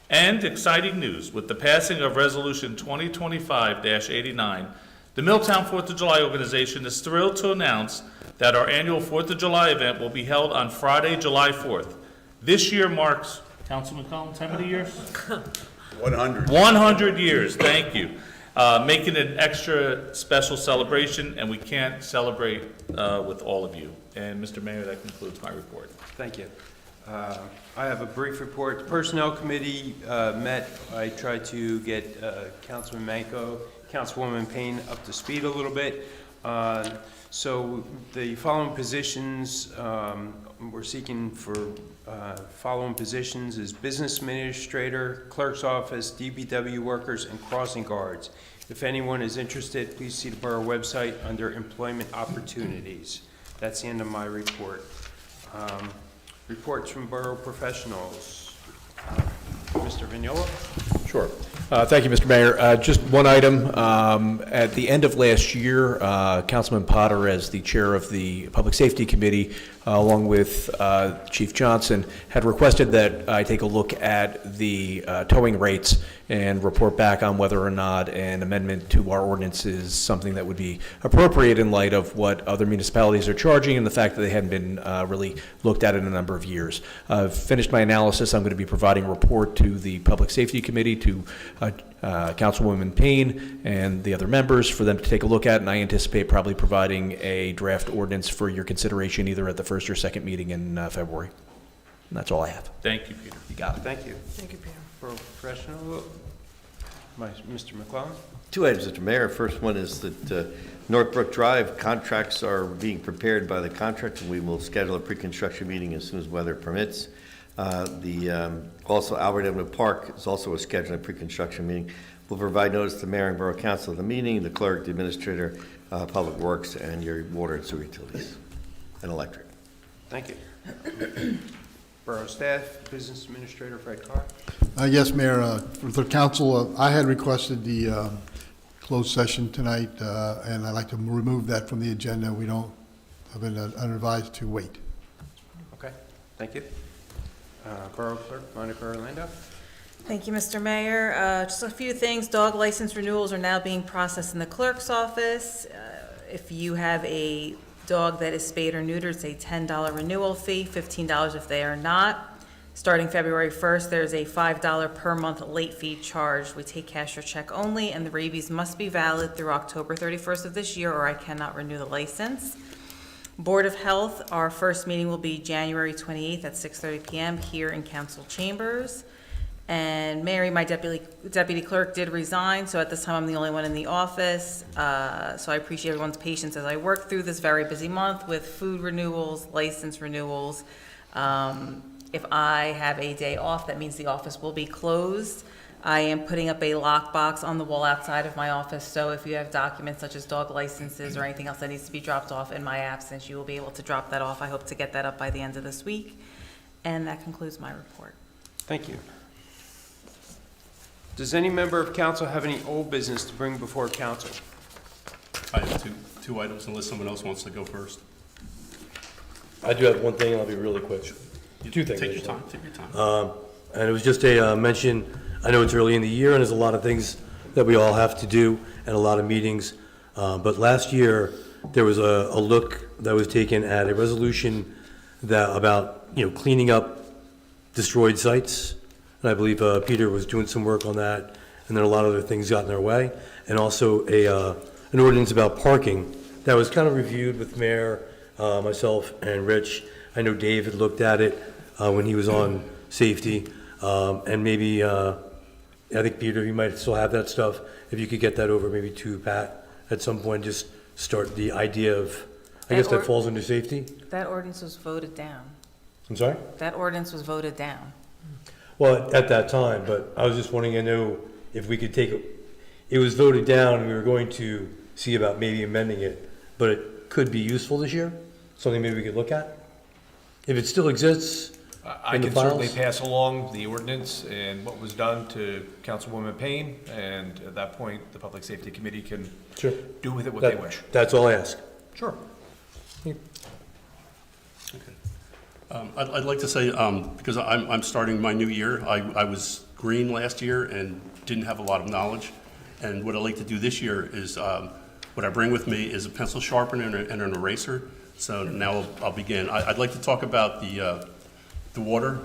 And exciting news, with the passing of Resolution 2025-89, the Milltown 4th of July organization is thrilled to announce that our annual 4th of July event will be held on Friday, July 4th. This year marks, Councilman Collins, how many years? 100. 100 years, thank you. Making it an extra special celebration, and we can't celebrate with all of you. And Mr. Mayor, that concludes my report. Thank you. I have a brief report. The Personnel Committee met. I tried to get Councilman Manco, Councilwoman Payne up to speed a little bit. So the following positions, we're seeking for following positions is Business Administrator, Clerk's Office, DPW Workers, and Crossing Guards. If anyone is interested, please see the Borough website under Employment Opportunities. That's the end of my report. Reports from Borough Professionals. Mr. Vignola? Sure. Thank you, Mr. Mayor. Just one item. At the end of last year, Councilman Potter, as the chair of the Public Safety Committee, along with Chief Johnson, had requested that I take a look at the towing rates and report back on whether or not an amendment to our ordinance is something that would be appropriate in light of what other municipalities are charging and the fact that they hadn't been really looked at in a number of years. I've finished my analysis. I'm going to be providing a report to the Public Safety Committee, to Councilwoman Payne and the other members for them to take a look at, and I anticipate probably providing a draft ordinance for your consideration either at the first or second meeting in February. And that's all I have. Thank you, Peter. You got it. Thank you. Thank you, Peter. Borough Professional, Mr. McClellan? Two items, Mr. Mayor. First one is that Northbrook Drive contracts are being prepared by the contractor, and we will schedule a pre-construction meeting as soon as weather permits. Also, Albert Avenue Park is also a scheduled pre-construction meeting. We'll provide notice to the Mayor and Borough Council of the meeting, the clerk, the administrator, Public Works, and your water and sewer utilities and electric. Thank you. Borough Staff, Business Administrator Fred Carr. Yes, Mayor. For the council, I had requested the closed session tonight, and I'd like to remove that from the agenda. We don't have been advised to wait. Okay, thank you. Borough Clerk, Monica Orlando. Thank you, Mr. Mayor. Just a few things. Dog license renewals are now being processed in the clerk's office. If you have a Dog that is spayed or neutered, it's a $10 renewal fee, $15 if they are not. Starting February 1st, there's a $5 per month late fee charged. We take cash or check only, and the rabies must be valid through October 31st of this year, or I cannot renew the license. Board of Health, our first meeting will be January 28th at 6:30 PM here in council chambers. And Mary, my deputy clerk, did resign, so at this time I'm the only one in the office. So I appreciate everyone's patience as I work through this very busy month with food renewals, license renewals. If I have a day off, that means the office will be closed. I am putting up a lockbox on the wall outside of my office, so if you have documents such as dog licenses or anything else that needs to be dropped off in my absence, you will be able to drop that off. I hope to get that up by the end of this week. And that concludes my report. Thank you. Does any member of council have any old business to bring before council? I have two items, unless someone else wants to go first. I do have one thing, and I'll be really quick. Two things. Take your time, take your time. And it was just a mention, I know it's early in the year and there's a lot of things that we all have to do and a lot of meetings. But last year, there was a look that was taken at a resolution about, cleaning up destroyed sites. And I believe Peter was doing some work on that, and then a lot of other things got in their way. And also an ordinance about parking that was kind of reviewed with Mayor, myself, and Rich. I know Dave had looked at it when he was on safety, and maybe, I think, Peter, you might still have that stuff. If you could get that over maybe to Pat at some point, just start the idea of, I guess that falls under safety? That ordinance was voted down. I'm sorry? That ordinance was voted down. Well, at that time, but I was just wondering, I know if we could take, it was voted down, and we were going to see about maybe amending it, but it could be useful this year, something maybe we could look at? If it still exists I in the can certainly files? pass along the ordinance and what was done to Councilwoman Payne, and at that point, the Public Safety Committee can Sure. do with it what they wish. That's all I ask. Sure. I'd like to say, because I'm starting my new year, I was green last year and didn't have a lot of knowledge. And what I'd like to do this year is, what I bring with me is a pencil sharpener and an eraser. So now I'll begin. I'd like to talk about the water,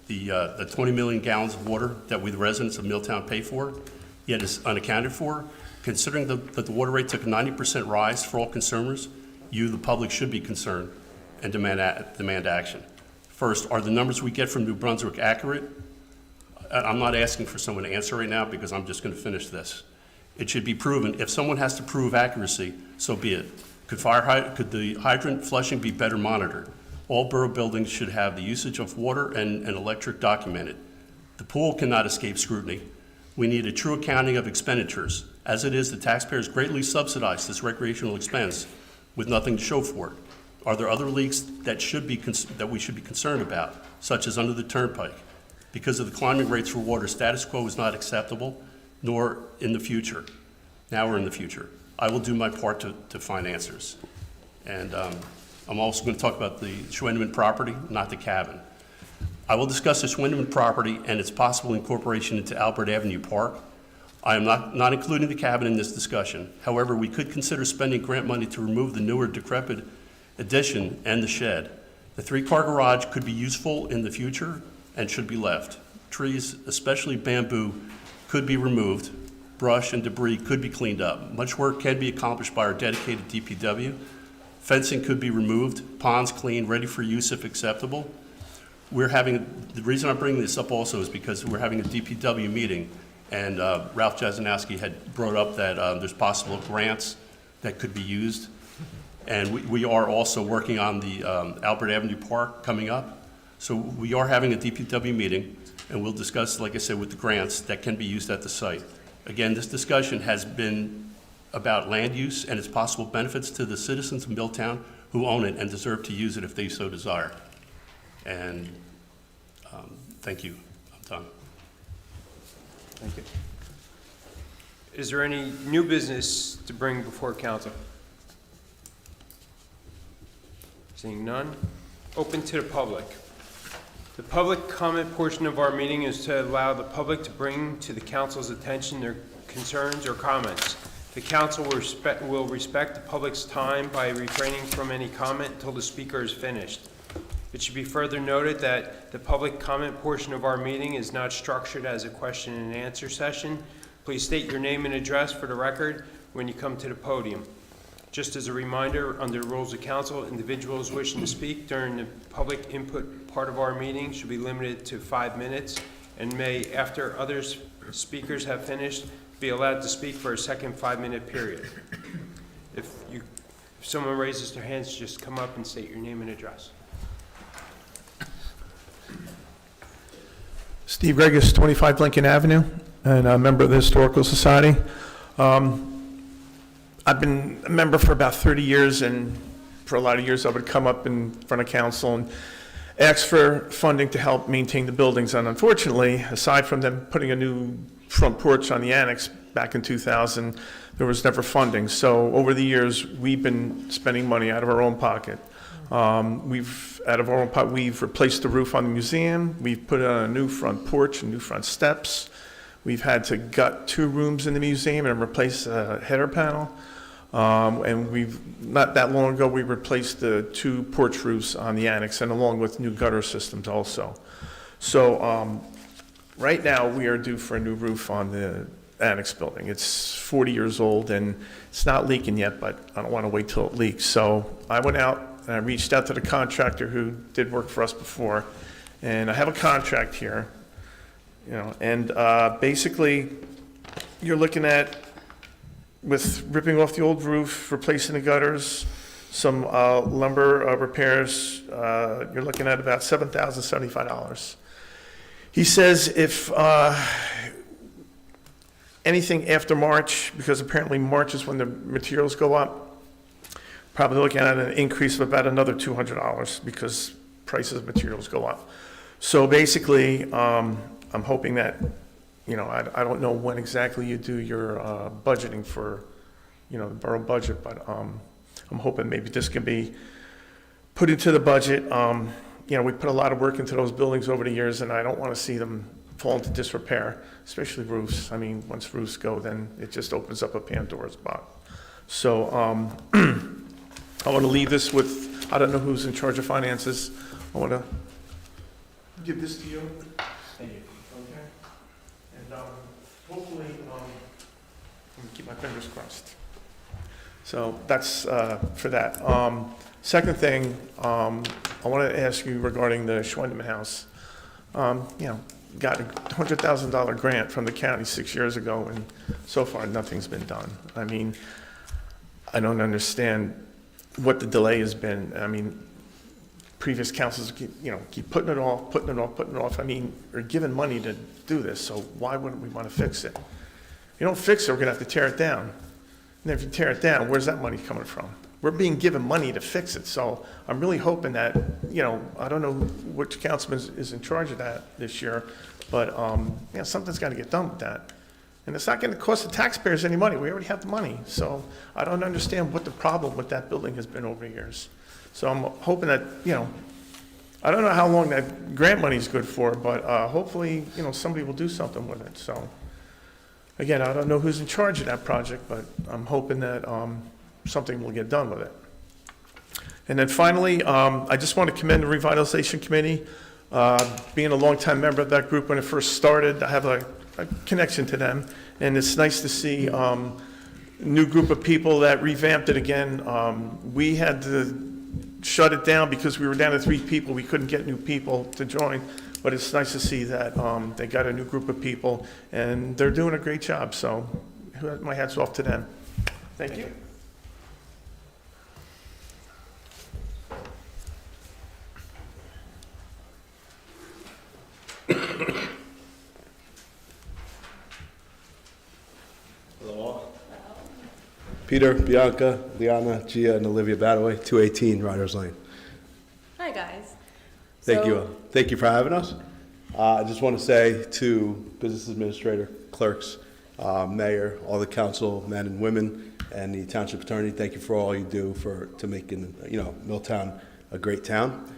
the 20 million gallons of water that we, the residents of Milltown, pay for, yet is unaccounted for. Considering that the water rate took a 90% rise for all consumers, you, the public, should be concerned and demand action. First, are the numbers we get from New Brunswick accurate? I'm not asking for someone to answer right now because I'm just going to finish this. It should be proven. If someone has to prove accuracy, so be it. Could the hydrant flushing be better monitored? All borough buildings should have the usage of water and electric documented. The pool cannot escape scrutiny. We need a true accounting of expenditures. As it is, the taxpayers greatly subsidize this recreational expense with nothing to show for it. Are there other leaks that we should be concerned about, such as under the turnpike? Because of the climbing rates for water, status quo is not acceptable, nor in the future, now or in the future. I will do my part to find answers. And I'm also going to talk about the Schwindeman property, not the cabin. I will discuss the Schwindeman property and its possible incorporation into Albert Avenue Park. I am not including the cabin in this discussion. However, we could consider spending grant money to remove the newer decrepit addition and the shed. The 3-car garage could be useful in the future and should be left. Trees, especially bamboo, could be removed. Brush and debris could be cleaned up. Much work can be accomplished by our dedicated DPW. Fencing could be removed, ponds cleaned, ready for use if acceptable. The reason I'm bringing this up also is because we're having a DPW meeting, and Ralph Jazanowski had brought up that there's possible grants that could be used. And we are also working on the Albert Avenue Park coming up. So we are having a DPW meeting, and we'll discuss, like I said, with the grants that can be used at the site. Again, this discussion has been about land use and its possible benefits to the citizens of Milltown who own it and deserve to use it if they so desire. And thank you. I'm done. Thank you. Is there any new business to bring before council? Seeing none. Open to the public. The public comment portion of our meeting is to allow the public to bring to the council's attention their concerns or comments. The council will respect the public's time by refraining from any comment until the speaker is finished. It should be further noted that the public comment portion of our meeting is not structured as a question and answer session. Please state your name and address for the record when you come to the podium. Just as a reminder, under the rules of council, individuals wishing to speak during the public input part of our meeting should be limited to 5 minutes and may, after other speakers have finished, be allowed to speak for a second 5-minute period. If someone raises their hands, just come up and state your name and address. Steve Regis, 25 Lincoln Avenue, and a member of the Historical Society. I've been a member for about 30 years, and for a lot of years I would come up in front of council and ask for funding to help maintain the buildings. And unfortunately, aside from them putting a new front porch on the annex back in 2000, there was never funding. So over the years, we've been spending money out of our own pocket. We've replaced the roof on the museum. We've put on a new front porch and new front steps. We've had to gut 2 rooms in the museum and replace a header panel. And not that long ago, we replaced the 2 porch roofs on the annex, and along with new gutter systems also. So right now, we are due for a new roof on the annex building. It's 40 years old, and it's not leaking yet, but I don't want to wait till it leaks. So I went out and I reached out to the contractor who did work for us before, and I have a contract here, and basically, you're looking at, with ripping off the old roof, replacing the gutters, some lumber repairs, you're looking at about $7,075. He says if anything after March, because apparently March is when the materials go up, probably looking at an increase of about another $200 because prices of materials go up. So basically, I'm hoping that, I don't know when exactly you do your budgeting for, the borough budget, but I'm hoping maybe this can be put into the budget. We put a lot of work into those buildings over the years, and I don't want to see them fall into disrepair, especially roofs. I mean, once roofs go, then it just opens up a Pandora's box. So I want to leave this with, I don't know who's in charge of finances. I want to give this to you. Thank you. Okay. And hopefully, I'm going to keep my fingers crossed. So that's for that. Second thing, I want to ask you regarding the Schwendeman House. Got a $100,000 grant from the county 6 years ago, and so far nothing's been done. I mean, I don't understand what the delay has been. I mean, previous councils keep putting it off. I mean, we're given money to do this, so why wouldn't we want to fix it? If you don't fix it, we're gonna have to tear it down. And if you tear it down, where's that money coming from? We're being given money to fix it, so I'm really hoping that, I don't know which councilman is in charge of that this year, but, something's gotta get done with that. And it's not gonna cost the taxpayers any money, we already have the money, so I don't understand what the problem with that building has been over the years. So I'm hoping that, I don't know how long that grant money is good for, but hopefully, somebody will do something with it, so. Again, I don't know who's in charge of that project, but I'm hoping that something will get done with it. And then finally, I just want to commend the Revitalization Committee. Being a longtime member of that group when it first started, I have a connection to them, and it's nice to see a new group of people that revamped it again. We had to shut it down because we were down to 3 people. We couldn't get new people to join, but it's nice to see that they got a new group of people, and they're doing a great job, so my hat's off to them. Thank you. Peter, Bianca, Liana, Gia, and Olivia Badaway, 218 Riders Lane. Hi, guys. Thank you for having us. I just want to say to business administrator, clerks, mayor, all the council men and women, and the township attorney, thank you for all you do to making Milltown a great town.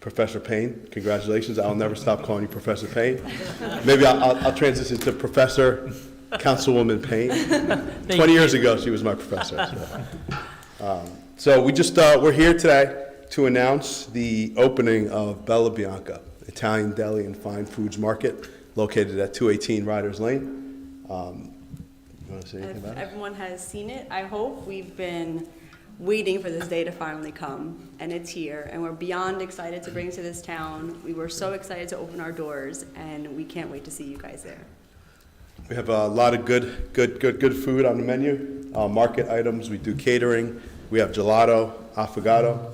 Professor Payne, congratulations. I'll never stop calling you Professor Payne. Maybe I'll transition to Professor Councilwoman Payne. 20 years ago, she was my professor. So we just, we're here today to announce the opening of Bella Bianca, Italian Deli and Fine Foods Market, located at 218 Riders Lane. You want to say anything about it? Everyone has seen it, I hope. We've been waiting for this day to finally come, and it's here, and we're beyond excited to bring it to this town. We were so excited to open our doors, and we can't wait to see you guys there. We have a lot of good food on the menu, market items. We do catering. We have gelato, affogato,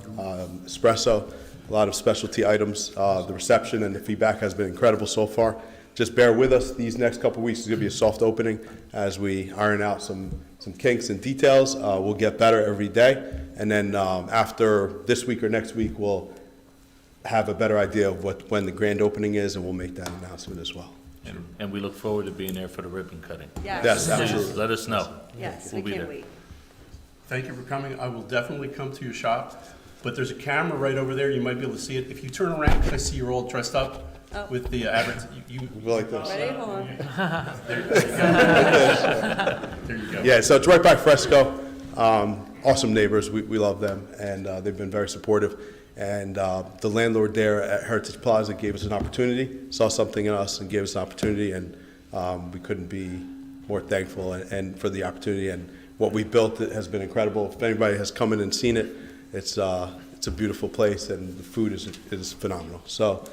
espresso, a lot of specialty items. The reception and the feedback has been incredible so far. Just bear with us. These next couple weeks is going to be a soft opening as we iron out some kinks and details. We'll get better every day. And then after this week or next week, we'll have a better idea of when the grand opening is, and we'll make that announcement as well. And we look forward to being there for the ribbon cutting. Yes. Yes, Please absolutely. let us know. Yes, We'll we be can't there. wait. Thank you for coming. I will definitely come to your shop, but there's a camera right over there. You might be able to see it. If you turn around, I see you're all dressed up with the you Go like this. Ready? Hold on. There you go. Yeah, so it's right by Fresco. Awesome neighbors. We love them, and they've been very supportive. And the landlord there at Heritage Plaza gave us an opportunity, saw something in us and gave us an opportunity, and we couldn't be more thankful and for the opportunity. And what we built has been incredible. If anybody has come in and seen it, it's a beautiful place, and the food is phenomenal. So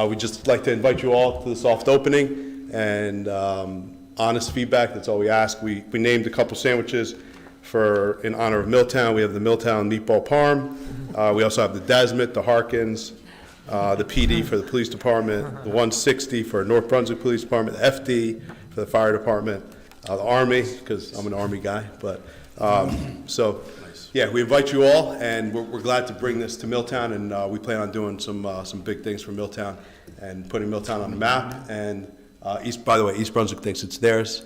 we'd just like to invite you all to the soft opening, and honest feedback, that's all we ask. We named a couple sandwiches in honor of Milltown. We have the Milltown Meatball Parm. We also have the Desmet, the Harkins, the PD for the police department, the 160 for North Brunswick Police Department, the FD for the fire department, the Army, because I'm an Army guy. But so, yeah, we invite you all, and we're glad to bring this to Milltown, and we plan on doing some big things for Milltown and putting Milltown on the map. And by the way, East Brunswick thinks it's theirs.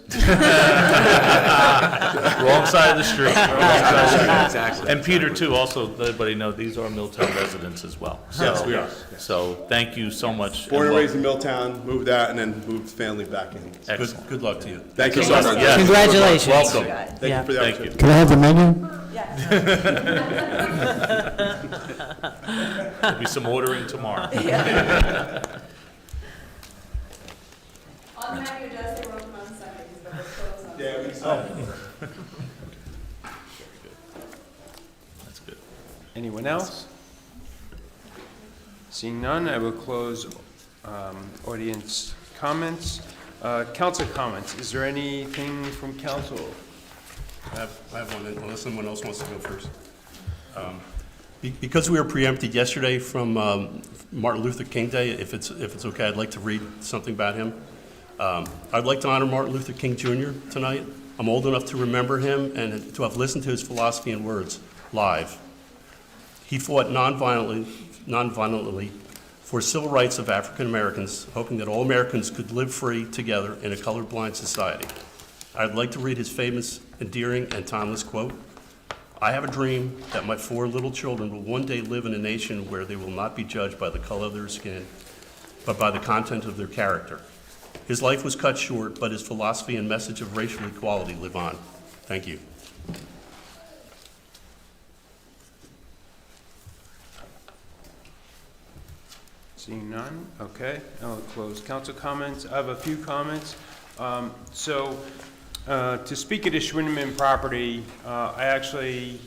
Wrong side of the street. Exactly. And Peter, too, also, let everybody know, these are Milltown residents as well. Yes, we are. So thank you so much. Born and raised in Milltown, moved out, and then moved family back in. Excellent. Good luck to you. Thank you so much. Yes. Congratulations. Welcome. Thank you for the Thank you. opportunity. Can I have the menu? There'll be some ordering tomorrow. On the menu, it does say we're open on Sundays, but we're closed on Yeah, we That's good. Anyone else? Seeing none, I will close audience comments. Council comments. Is there anything from council? I have one, unless someone else wants to go first. Because we were preempted yesterday from Martin Luther King Day, if it's okay, I'd like to read something about him. I'd like to honor Martin Luther King Jr. tonight. I'm old enough to remember him and to have listened to his philosophy and words live. He fought nonviolently for civil rights of African Americans, hoping that all Americans could live free together in a colorblind society. I'd like to read his famous, endearing, and timeless quote. I have a dream that my 4 little children will one day live in a nation where they will not be judged by the color of their skin, but by the content of their character. His life was cut short, but his philosophy and message of racial equality live on. Thank you. Seeing none, okay, I'll close council comments. I have a few comments. To speak of the Schwindeman property, I actually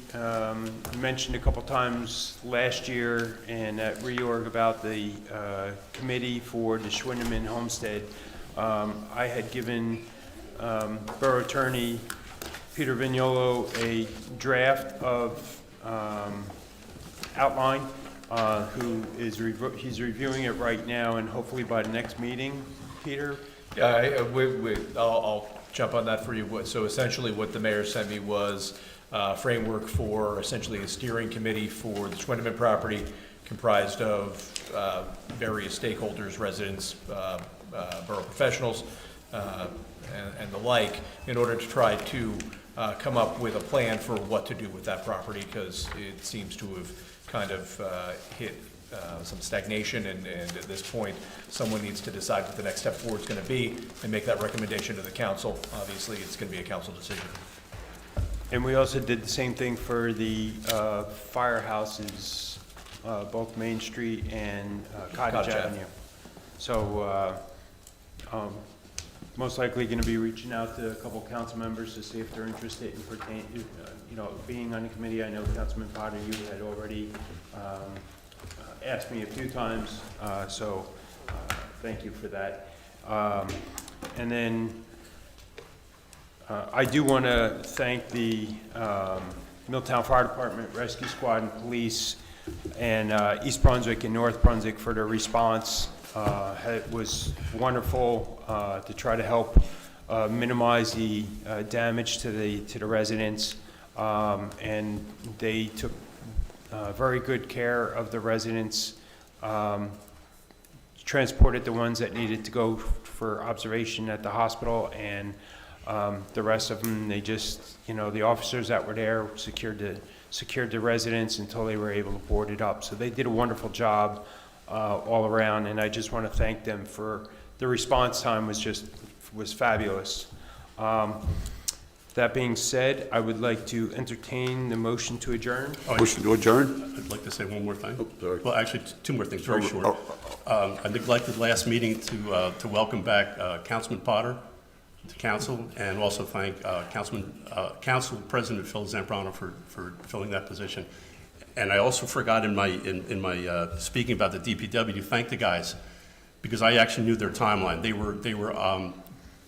mentioned a couple times last year in at reorg about the committee for the Schwindeman homestead. I had given Borough Attorney Peter Vignolo a draft of outline, who is he's reviewing it right now, and hopefully by the next meeting, Peter? I'll jump on that for you. So essentially what the mayor sent me was framework for essentially a steering committee for the Schwindeman property comprised of various stakeholders, residents, borough professionals, and the like, in order to try to come up with a plan for what to do with that property, because it seems to have kind of hit some stagnation, and at this point, someone needs to decide what the next step forward is going to be and make that recommendation to the council. Obviously, it's going to be a council decision. And we also did the same thing for the firehouses, both Main Street and Cottage Avenue. So most likely going to be reaching out to a couple council members to see if they're interested in being on the committee. I know Councilman Potter, you had already asked me a few times, so thank you for that. And then I do want to thank the Milltown Fire Department, Rescue Squad, and Police, and East Brunswick and North Brunswick for their response. It was wonderful to try to help minimize the damage to the residents, and they took very good care of the residents, transported the ones that needed to go for observation at the hospital, and the rest of them, they just, the officers that were there secured the residents until they were able to board it up. So they did a wonderful job all around, and I just want to thank them for the response time was fabulous. That being said, I would like to entertain the motion to adjourn. Motion to adjourn? I'd like to say one more thing. Oh, sorry. Well, actually, two more things, very short. I neglected last meeting to welcome back Councilman Potter to council, and also thank Council President Phil Zambrano for filling that position. And I also forgot in my speaking about the DPW to thank the guys, because I actually knew their timeline. They were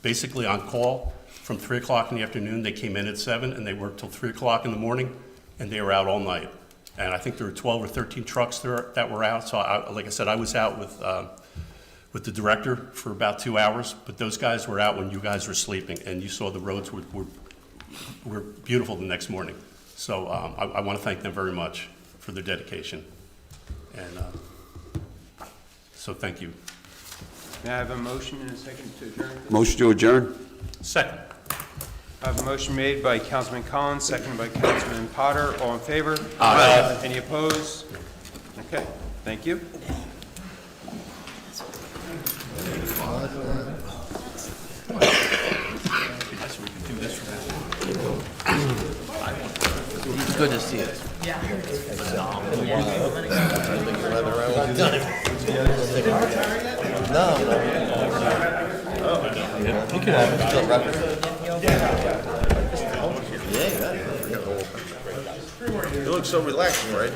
basically on call from 3 o'clock in the afternoon. They came in at 7, and they worked till 3 o'clock in the morning, and they were out all night. And I think there were 12 or 13 trucks there that were out. So, like I said, I was out with the director for about 2 hours, but those guys were out when you guys were sleeping, and you saw the roads were beautiful the next morning. So I want to thank them very much for their dedication. And so thank you. May I have a motion and a second to adjourn? Motion to adjourn? Second. I have a motion made by Councilman Collins, seconded by Councilman Potter. All in favor? Aye. Any opposed? Okay, thank you. It's good to see you. You can have it. You look so relaxed, right?